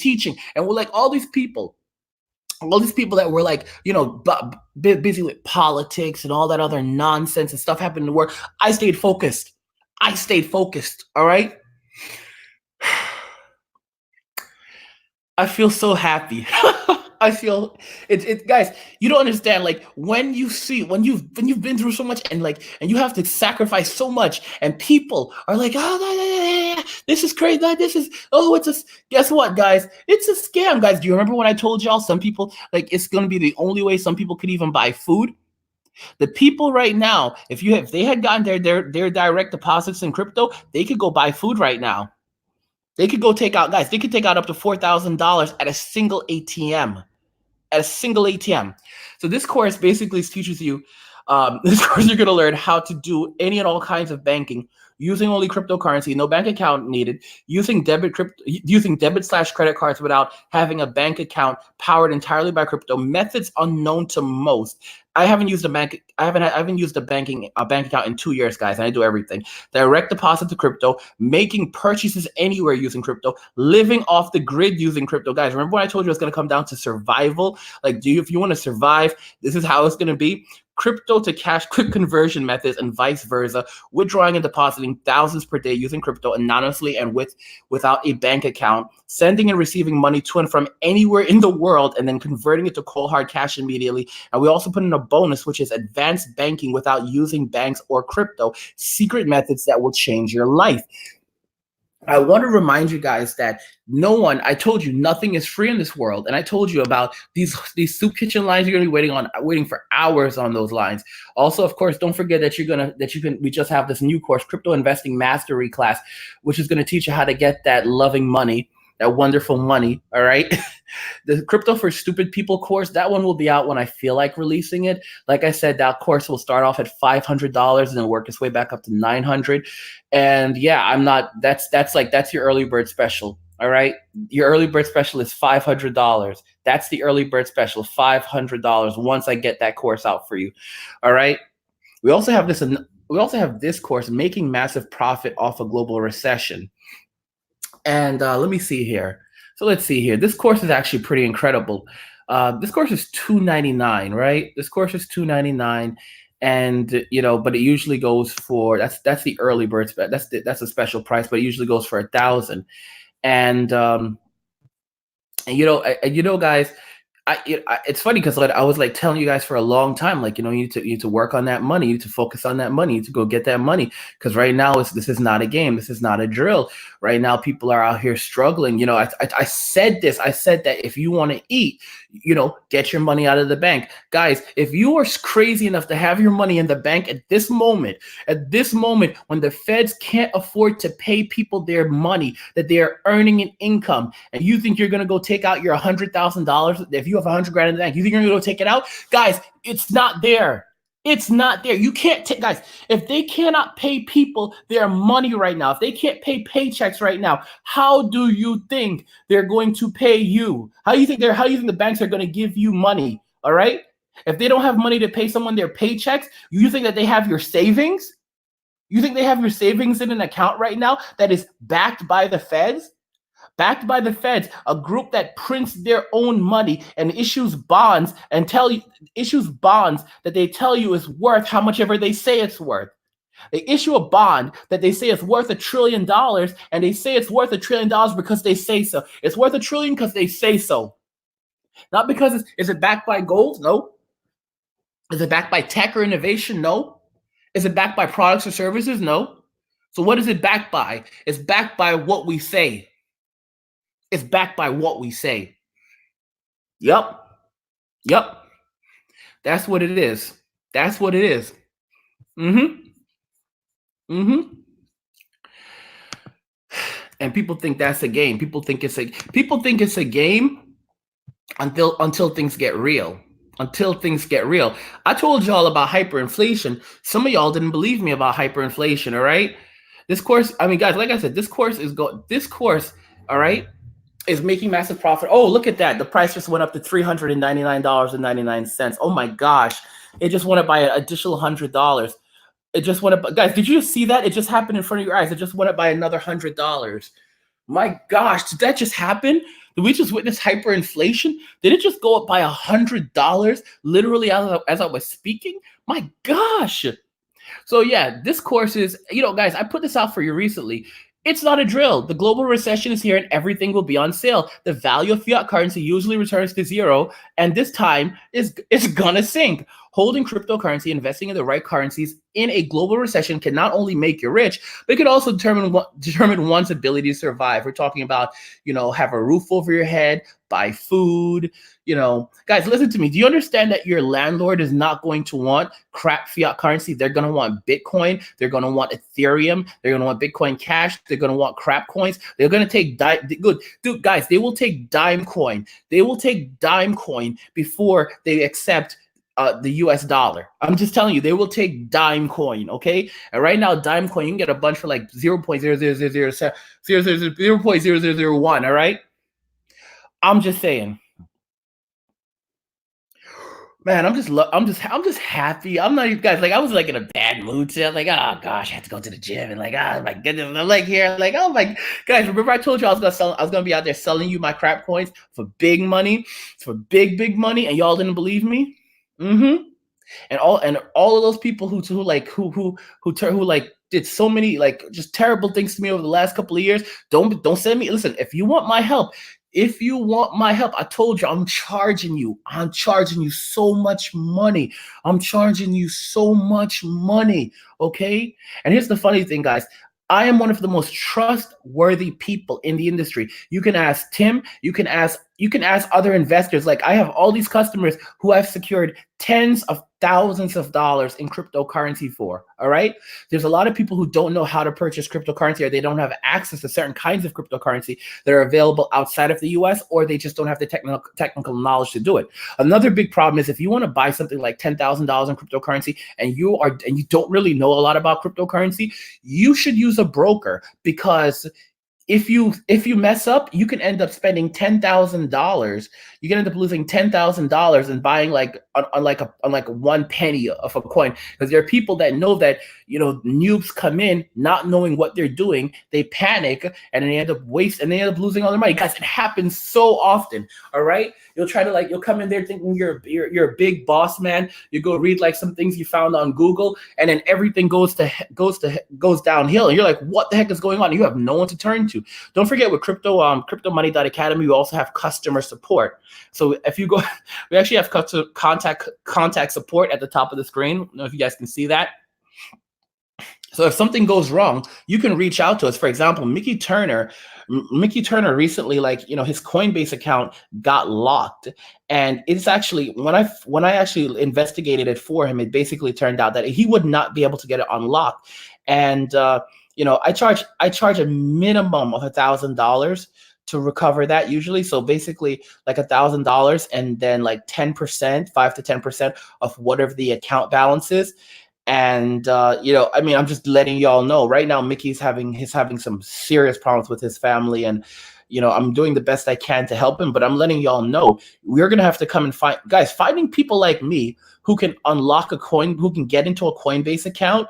and we're like all these people that were like, busy with politics and all that other nonsense and stuff happened in the world. I stayed focused. All right. I feel so happy. I feel it, guys. You don't understand. Like when you've been through so much and you have to sacrifice so much, and people are like, oh, this is crazy. Guess what, guys? It's a scam, guys. Do you remember when I told y'all some people it's going to be the only way some people could even buy food? The people right now, if they had gotten their direct deposits in crypto, they could go buy food right now. They could go take out, guys. They could take out up to $4,000 at a single ATM. So this course basically teaches you. This course you're going to learn how to do any and all kinds of banking using only cryptocurrency, no bank account needed, using debit/credit cards without having a bank account, powered entirely by crypto, methods unknown to most. I haven't used a bank account in 2 years, guys, and I do everything. Direct deposit to crypto, making purchases anywhere using crypto, living off the grid using crypto. Guys, remember when I told you it's going to come down to survival? If you want to survive, this is how it's going to be. Crypto to cash, quick conversion methods, and vice versa. Withdrawing and depositing thousands per day using crypto anonymously and without a bank account. Sending and receiving money to and from anywhere in the world, and then converting it to cold hard cash immediately. And we also put in a bonus, which is advanced banking without using banks or crypto. Secret methods that will change your life. I want to remind you guys that I told you nothing is free in this world. And I told you about these soup kitchen lines you're going to be waiting for hours on those lines. Also, of course, don't forget that we just have this new course, Crypto Investing Mastery class, which is going to teach you how to get that loving money, that wonderful money. All right. The Crypto for Stupid People course, that one will be out when I feel like releasing it. Like I said, that course will start off at $500 and then work its way back up to $900. And yeah, that's your early bird special. All right. Your early bird special is $500. That's the early bird special, $500 once I get that course out for you. All right. We also have this course, Making Massive Profit Off a Global Recession. And let me see here. So let's see here. This course is actually pretty incredible. This course is $299, right? This course is $299, and but it usually goes for that's the early bird. That's a special price, but it usually goes for $1,000. And guys, it's funny because I was telling you guys for a long time, you need to work on that money, you need to focus on that money, you need to go get that money, because right now this is not a game, this is not a drill. Right now, people are out here struggling. I said that if you want to eat, get your money out of the bank, guys. If you are crazy enough to have your money in the bank at this moment, when the feds can't afford to pay people their money that they are earning an income, and you think you're gonna go take out your $100,000, if you have $100,000 in the bank, you think you're gonna go take it out, guys? It's not there. It's not there. You can't take, guys, if they cannot pay people their money right now, if they can't pay paychecks right now, how do you think they're going to pay you? How do you think the banks are going to give you money? All right? If they don't have money to pay someone their paychecks, you think that they have your savings? You think they have your savings in an account right now that is backed by the feds? Backed by the feds, a group that prints their own money and issues bonds that they tell you is worth how much ever they say it's worth. They issue a bond that they say is worth $1 trillion, and they say it's worth $1 trillion because they say so. It's worth $1 trillion because they say so. Not because is it backed by gold? No. Is it backed by tech or innovation? No. Is it backed by products or services? No. So what is it backed by? It's backed by what we say. It's backed by what we say. Yep. That's what it is. That's what it is. And people think that's a game. People think it's a game until things get real. Until things get real. I told y'all about hyperinflation. Some of y'all didn't believe me about hyperinflation, all right? This course, I mean, guys, like I said, this course, all right, is making massive profit. Oh, look at that. The price just went up to $399.99. Oh my gosh. It just went up by an additional $100. It just went up. Guys, did you see that? It just happened in front of your eyes. It just went up by another $100. My gosh, did that just happen? Did we just witness hyperinflation? Did it just go up by $100 literally as I was speaking? My gosh. So yeah, this course is, guys, I put this out for you recently. It's not a drill. The global recession is here and everything will be on sale. The value of fiat currency usually returns to zero, and this time it's gonna sink. Holding cryptocurrency, investing in the right currencies in a global recession can not only make you rich, but it can also determine one's ability to survive. We're talking about, have a roof over your head, buy food, Guys, listen to me. Do you understand that your landlord is not going to want crap fiat currency? They're going to want Bitcoin. They're going to want Ethereum. They're going to want Bitcoin Cash. They're going to want crap coins. They're going to take guys, they will take dime coin. They will take dime coin before they accept the US dollar. I'm just telling you, they will take dime coin, okay? And right now, dime coin, you can get a bunch for like 0.00001, all right? I'm just saying. Man, I'm just happy. I'm not even, guys, like I was like in a bad mood today. I'm like, oh gosh, I have to go to the gym and like, oh my goodness, I'm like here, like, oh my guys, remember I told you I was gonna be out there selling you my crap coins for big money, for big money, and y'all didn't believe me? And all of those people who did so many like just terrible things to me over the last couple of years, don't send me. Listen, if you want my help, I told you I'm charging you so much money. Okay? And here's the funny thing, guys. I am one of the most trustworthy people in the industry. You can ask Tim, you can ask other investors. Like I have all these customers who I've secured tens of thousands of dollars in cryptocurrency for, all right? There's a lot of people who don't know how to purchase cryptocurrency, or they don't have access to certain kinds of cryptocurrency that are available outside of the US, or they just don't have the technical knowledge to do it. Another big problem is if you want to buy something like $10,000 in cryptocurrency and you don't really know a lot about cryptocurrency, you should use a broker, because if you mess up, you can end up spending $10,000. You can end up losing $10,000 and buying like on like 1 penny of a coin, because there are people that know that noobs come in not knowing what they're doing. They panic and they end up losing all their money. Guys, it happens so often. All right, you'll come in there thinking you're a big boss man. You go read like some things you found on Google, and then everything goes downhill, and you're like, what the heck is going on? You have no one to turn to. Don't forget, with cryptomoney.academy, we also have customer support. So if you go, we actually have contact support at the top of the screen. I don't know if you guys can see that. So if something goes wrong, you can reach out to us. For example, Mickey Turner recently, his Coinbase account got locked, and it's actually when I actually investigated it for him, it basically turned out that he would not be able to get it unlocked. And I charge a minimum of $1,000 to recover that usually. So basically like $1,000 and then like 10%, 5 to 10% of whatever the account balance is. And I mean, I'm just letting y'all know right now, he's having some serious problems with his family, and I'm doing the best I can to help him. But I'm letting y'all know we're gonna have to come and finding people like me who can unlock a coin, who can get into a Coinbase account.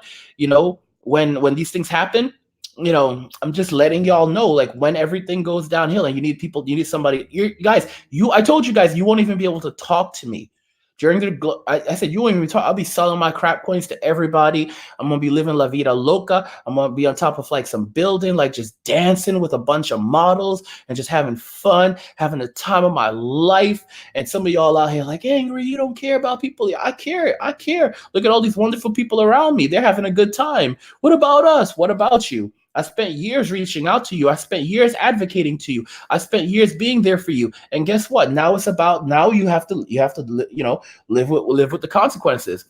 When these things happen, I'm just letting y'all know, like when everything goes downhill and you need somebody. I told you guys, you won't even be able to talk to me during I said, you won't even talk. I'll be selling my crap coins to everybody. I'm gonna be living la vida loca. I'm gonna be on top of like some building, like just dancing with a bunch of models and just having fun, having the time of my life. And some of y'all out here like, Angry, you don't care about people. I care. Look at all these wonderful people around me. They're having a good time. What about us? What about you? I spent years reaching out to you. I spent years advocating to you. I spent years being there for you. And guess what? Now you have to live with the consequences.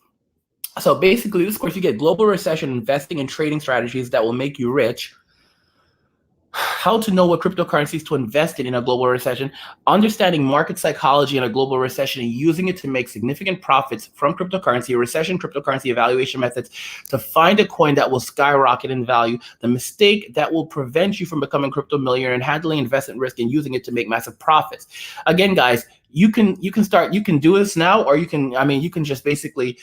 So basically, this course, you get global recession, investing and trading strategies that will make you rich. How to know what cryptocurrencies to invest in a global recession, understanding market psychology in a global recession and using it to make significant profits from cryptocurrency, cryptocurrency evaluation methods to find a coin that will skyrocket in value, the mistake that will prevent you from becoming crypto millionaire, and handling investment risk and using it to make massive profits. Again, guys, you can do this now, or you can just basically,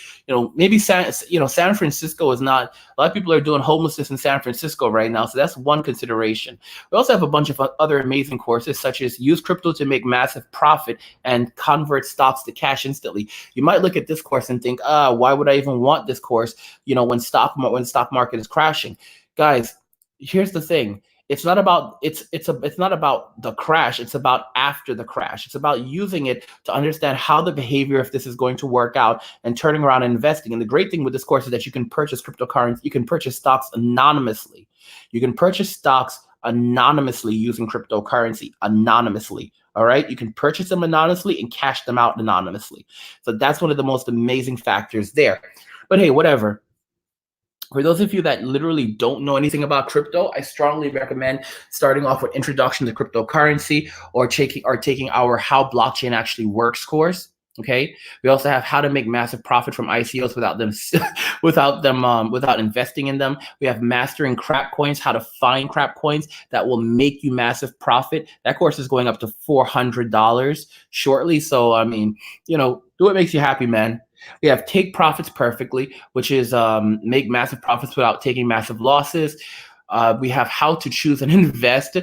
maybe San Francisco is not, a lot of people are doing homelessness in San Francisco right now. So that's one consideration. We also have a bunch of other amazing courses, such as use crypto to make massive profit and convert stocks to cash instantly. You might look at this course and think, why would I even want this course, when the stock market is crashing? Guys, here's the thing. It's not about the crash. It's about after the crash. It's about using it to understand how the behavior of this is going to work out and turning around and investing. And the great thing with this course is that you can purchase cryptocurrency. You can purchase stocks anonymously. You can purchase stocks anonymously using cryptocurrency anonymously. All right. You can purchase them anonymously and cash them out anonymously. So that's one of the most amazing factors there. But hey, whatever. For those of you that literally don't know anything about crypto, I strongly recommend starting off with Introduction to Cryptocurrency or taking our How Blockchain Actually Works course. Okay. We also have How to Make Massive Profit from ICOs without investing in them. We have Mastering Crap Coins, How to Find Crap Coins that will make you massive profit. That course is going up to $400 shortly. So, I mean, do what makes you happy, man. We have Take Profits Perfectly, which is make massive profits without taking massive losses. We have How to Choose and Invest.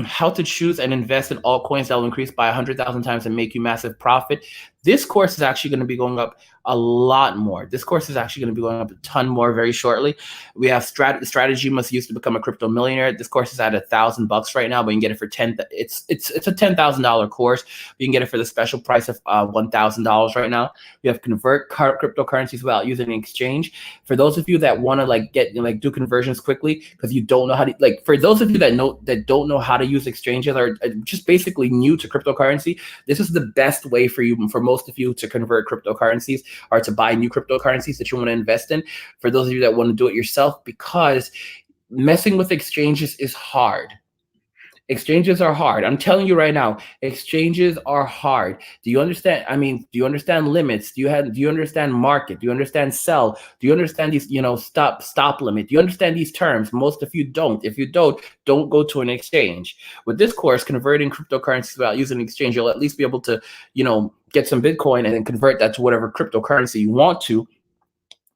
How to choose and invest in altcoins that will increase by 100,000 times and make you massive profit. This course is actually going to be going up a lot more. This course is actually going to be going up a ton more very shortly. We have strategy you must use to become a crypto millionaire. This course is at $1,000 right now, but you can get it for it's a $10,000 course. You can get it for the special price of $1,000 right now. We have Convert Cryptocurrencies Without Using an Exchange. For those of you that want to do conversions quickly because you don't know how to, for those of you that don't know how to use exchanges or just basically new to cryptocurrency, this is the best way for most of you to convert cryptocurrencies or to buy new cryptocurrencies that you want to invest in. For those of you that want to do it yourself, because messing with exchanges is hard. Exchanges are hard. I'm telling you right now, exchanges are hard. Do you understand? Do you understand limits? Do you understand market? Do you understand sell? Do you understand these, stop limit? Do you understand these terms? Most of you don't. If you don't go to an exchange. With this course, Converting Cryptocurrencies Without Using an Exchange, you'll at least be able to, get some Bitcoin and then convert that to whatever cryptocurrency you want to,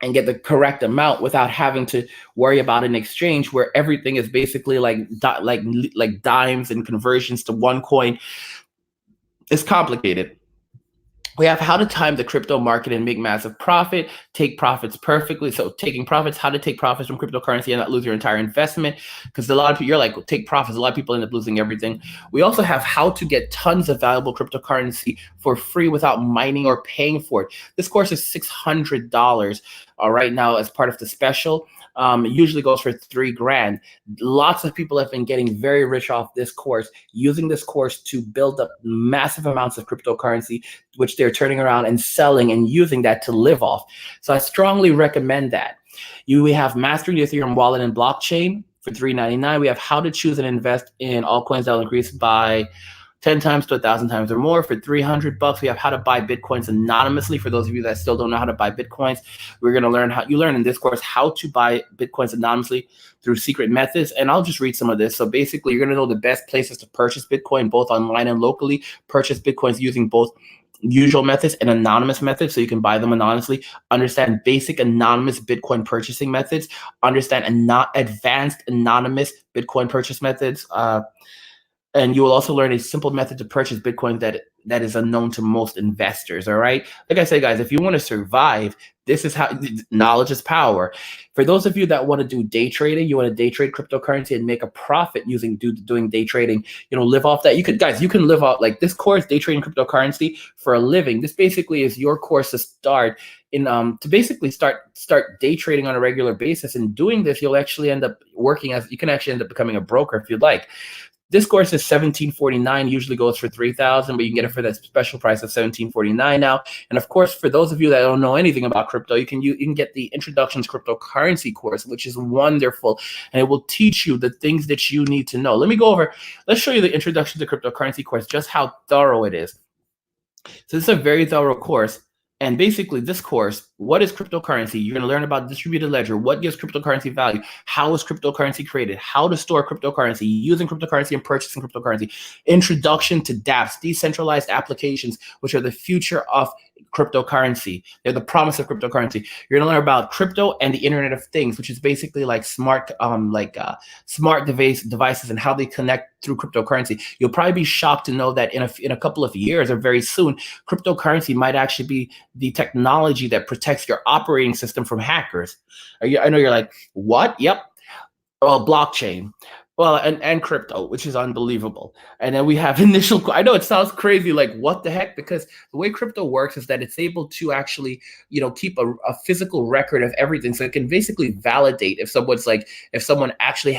and get the correct amount without having to worry about an exchange where everything is basically like dimes and conversions to one coin. It's complicated. We have How to Time the Crypto Market and Make Massive Profit, Take Profits Perfectly. So taking profits, how to take profits from cryptocurrency and not lose your entire investment. Because a lot of people, you're like, take profits. A lot of people end up losing everything. We also have How to Get Tons of Valuable Cryptocurrency for free without mining or paying for it. This course is $600 right now as part of the special. It usually goes for $3,000. Lots of people have been getting very rich off this course, using this course to build up massive amounts of cryptocurrency, which they're turning around and selling and using that to live off. So I strongly recommend that. We have Mastering the Ethereum Wallet and Blockchain. for $3.99. We have how to choose and invest in altcoins that will increase by 10 times to 1,000 times or more for $300. We have how to buy Bitcoins anonymously. For those of you that still don't know how to buy Bitcoins, we're going to learn how you learn in this course how to buy Bitcoins anonymously through secret methods. And I'll just read some of this. So basically, you're going to know the best places to purchase Bitcoin, both online and locally. Purchase Bitcoins using both usual methods and anonymous methods, so you can buy them anonymously. Understand basic anonymous Bitcoin purchasing methods. Understand advanced anonymous Bitcoin purchase methods. And you will also learn a simple method to purchase Bitcoin that is unknown to most investors. All right. Like I said, guys, if you want to survive, this is how knowledge is power. For those of you that want to do day trading, you want to day trade cryptocurrency and make a profit doing day trading, live off that. You can live off like this course, day trading cryptocurrency for a living. This basically is your course to start to basically start day trading on a regular basis. And doing this, you can actually end up becoming a broker if you'd like. This course is $17.49, usually goes for $3,000, but you can get it for that special price of $17.49 now. And of course, for those of you that don't know anything about crypto, you can get the Introduction to Cryptocurrency course, which is wonderful, and it will teach you the things that you need to know. Let's show you the Introduction to Cryptocurrency course, just how thorough it is. So this is a very thorough course. And basically, this course, what is cryptocurrency? You're going to learn about distributed ledger, what gives cryptocurrency value, how is cryptocurrency created, how to store cryptocurrency, using cryptocurrency and purchasing cryptocurrency, introduction to dApps, decentralized applications, which are the future of cryptocurrency. They're the promise of cryptocurrency. You're going to learn about crypto and the Internet of Things, which is basically like smart devices and how they connect through cryptocurrency. You'll probably be shocked to know that in a couple of years or very soon, cryptocurrency might actually be the technology that protects your operating system from hackers. I know you're like, what? Yep. Well, blockchain. Well, and crypto, which is unbelievable. And then we have I know it sounds crazy, like what the heck? Because the way crypto works is that it's able to actually, keep a physical record of everything. So it can basically validate if someone actually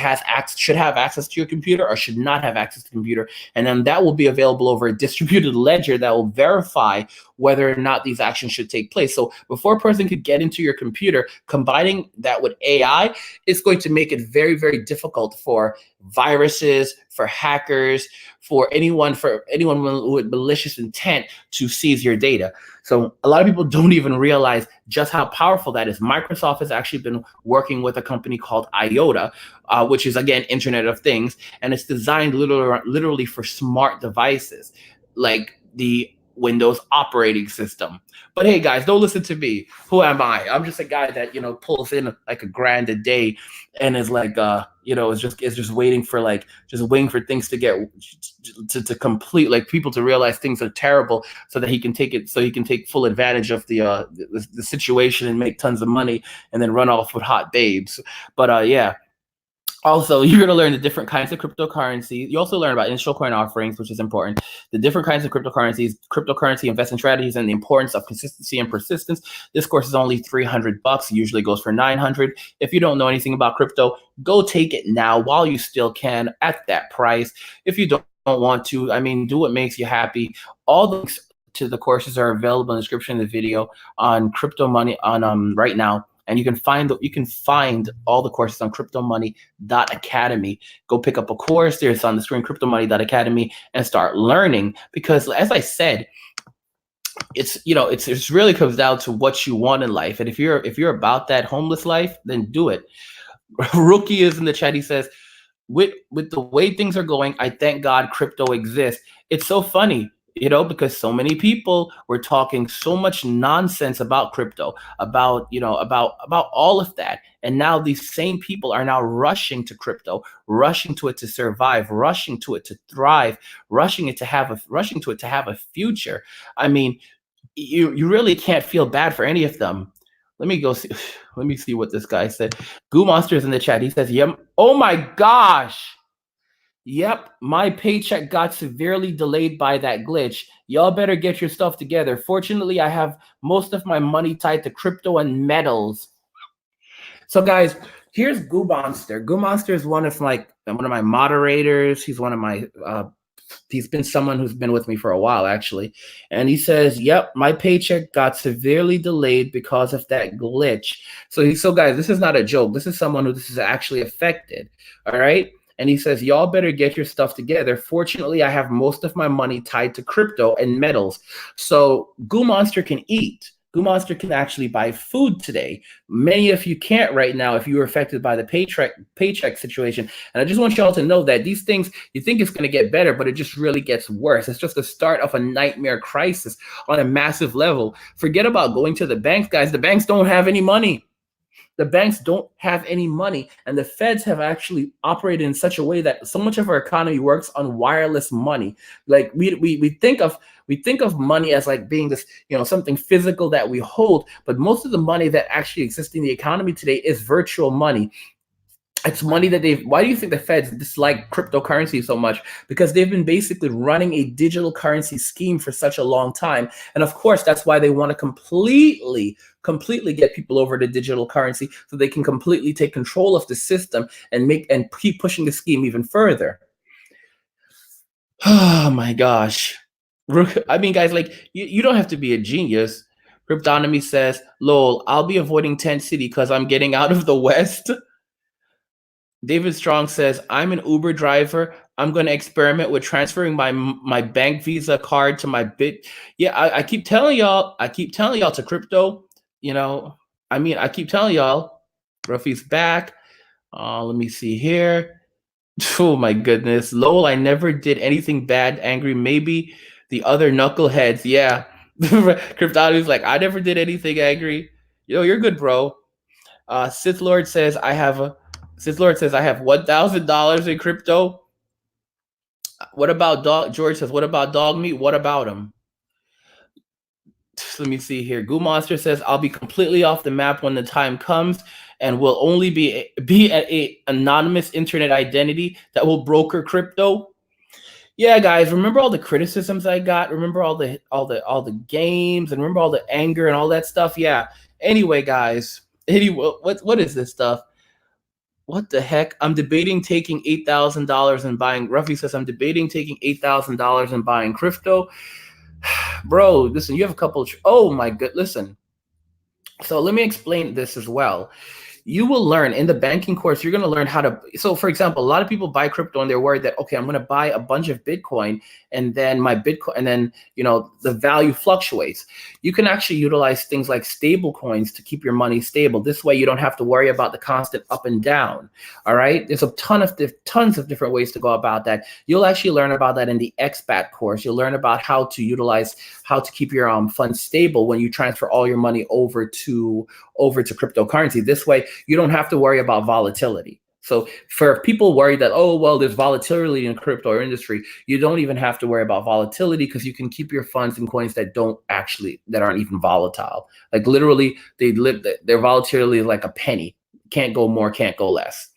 should have access to your computer or should not have access to the computer. And then that will be available over a distributed ledger that will verify whether or not these actions should take place. So before a person could get into your computer, combining that with AI is going to make it very, very difficult for viruses, for hackers, for anyone with malicious intent to seize your data. So a lot of people don't even realize just how powerful that is. Microsoft has actually been working with a company called IOTA, which is, again, Internet of Things, and it's designed literally for smart devices like the Windows operating system. But hey, guys, don't listen to me. Who am I? I'm just a guy that pulls in like $1,000 a day and is like is just waiting for things to get to complete, like people to realize things are terrible so that he can take full advantage of the situation and make tons of money and then run off with hot babes. But yeah. Also, you're going to learn the different kinds of cryptocurrency. You also learn about initial coin offerings, which is important, the different kinds of cryptocurrencies, cryptocurrency investment strategies, and the importance of consistency and persistence. This course is only $300. It usually goes for $900. If you don't know anything about crypto, go take it now while you still can at that price. If you don't want to, do what makes you happy. All the links to the courses are available in the description of the video on Crypto Money on right now. And you can find all the courses on cryptomoney.academy. Go pick up a course. There's on the screen, cryptomoney.academy, and start learning. Because as I said, it's really comes down to what you want in life. And if you're about that homeless life, then do it. Rookie is in the chat. He says, with the way things are going, I thank God crypto exists. It's so funny. Because so many people were talking so much nonsense about crypto, about all of that. And now these same people are now rushing to crypto, rushing to it to survive, rushing to it to thrive, rushing to it to have a future. You really can't feel bad for any of them. Let me see what this guy said. Goo Monster's in the chat. He says, "Yep. Oh my gosh. Yep, my paycheck got severely delayed by that glitch. Y'all better get your stuff together. Fortunately, I have most of my money tied to crypto and metals." So guys, here's Goo Monster. Goo Monster is one of my moderators. He's one of my He's been someone who's been with me for a while, actually. And he says, yep, my paycheck got severely delayed because of that glitch. So guys, this is not a joke. This is someone who this is actually affected. All right. And he says, y'all better get your stuff together. Fortunately, I have most of my money tied to crypto and metals. So Goo Monster can eat. Goo Monster can actually buy food today. Many of you can't right now if you were affected by the paycheck situation. And I just want y'all to know that these things, you think it's going to get better, but it just really gets worse. It's just the start of a nightmare crisis on a massive level. Forget about going to the banks, guys. The banks don't have any money. The banks don't have any money, and the feds have actually operated in such a way that so much of our economy works on wireless money. Like we think of money as like being this, something physical that we hold, but most of the money that actually exists in the economy today is virtual money. It's money that why do you think the feds dislike cryptocurrency so much? Because they've been basically running a digital currency scheme for such a long time. And of course, that's why they want to completely get people over to digital currency so they can completely take control of the system and keep pushing the scheme even further. Oh my gosh. I mean, guys, like you don't have to be a genius. Cryptonomy says, lol, I'll be avoiding Tent City because I'm getting out of the West. David Strong says, I'm an Uber driver. I'm going to experiment with transferring my bank Visa card to my Bit. Yeah, I keep telling y'all to crypto, I keep telling y'all, Ruffy's back. Let me see here. Oh my goodness. Lol, I never did anything bad, angry. Maybe the other knuckleheads. Yeah. Cryptonody's like, I never did anything angry. You're good, bro. Sith Lord says I have $1,000 in crypto. What about dog? George says, what about dog meat? What about him? Let me see here. Goo Monster says, I'll be completely off the map when the time comes and will only be a anonymous internet identity that will broker crypto. Yeah, guys, remember all the criticisms I got? Remember all the games and remember all the anger and all that stuff? Yeah. Anyway, guys, what is this stuff? What the heck? I'm debating taking $8,000 and buying. Ruffy says I'm debating taking $8,000 and buying crypto. Bro, listen, you have a couple. Oh my god, listen. So let me explain this as well. You will learn in the banking course, you're going to learn how to. So, for example, a lot of people buy crypto and they're worried that, okay, I'm going to buy a bunch of Bitcoin and then the value fluctuates. You can actually utilize things like stable coins to keep your money stable. This way, you don't have to worry about the constant up and down. All right. There's a tons of different ways to go about that. You'll actually learn about that in the Expat course. You'll learn about how to keep your funds stable when you transfer all your money over to cryptocurrency. This way, you don't have to worry about volatility. So for people worried that, oh, well, there's volatility in the crypto industry, you don't even have to worry about volatility because you can keep your funds in coins that aren't even volatile. Like literally, their volatility is like a penny. Can't go more, can't go less.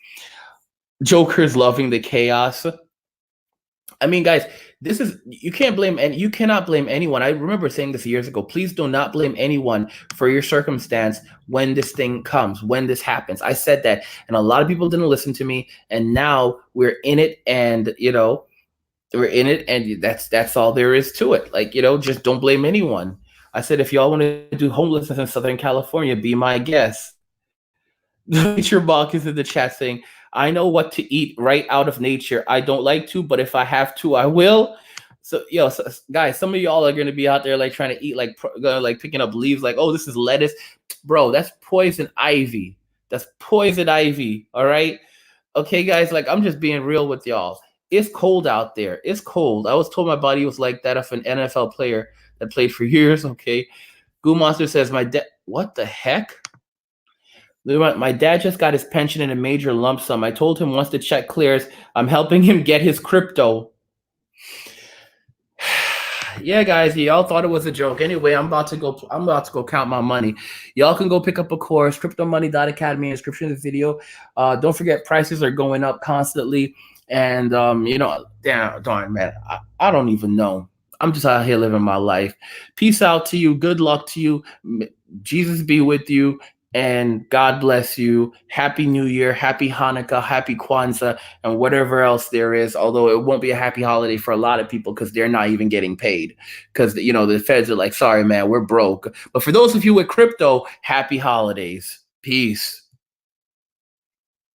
Joker's loving the chaos. I mean, guys, you cannot blame anyone. I remember saying this years ago. Please do not blame anyone for your circumstance when this thing comes, when this happens. I said that, and a lot of people didn't listen to me. And now we're in it, and that's all there is to it. Like, just don't blame anyone. I said, if y'all want to do homelessness in Southern California, be my guest. Nature Balk is in the chat saying, I know what to eat right out of nature. I don't like to, but if I have to, I will. So, guys, some of y'all are going to be out there like trying to eat, like picking up leaves, like, oh, this is lettuce. Bro, that's poison ivy. That's poison ivy. All right. Okay, guys, like I'm just being real with y'all. It's cold out there. It's cold. I was told my body was like that of an NFL player that played for years. Okay. Goo Monster says, what the heck? My dad just got his pension in a major lump sum. I told him once the check clears, I'm helping him get his crypto. Yeah, guys, y'all thought it was a joke. Anyway, I'm about to go count my money. Y'all can go pick up a course, cryptomoney.academy, description of the video. Don't forget, prices are going up constantly. And, darn, man, I don't even know. I'm just out here living my life. Peace out to you. Good luck to you. Jesus be with you. and God bless you. Happy New Year, happy Hanukkah, happy Kwanzaa, and whatever else there is. Although it won't be a happy holiday for a lot of people because they're not even getting paid. Because the feds are like, sorry, man, we're broke. But for those of you with crypto, happy holidays. Peace.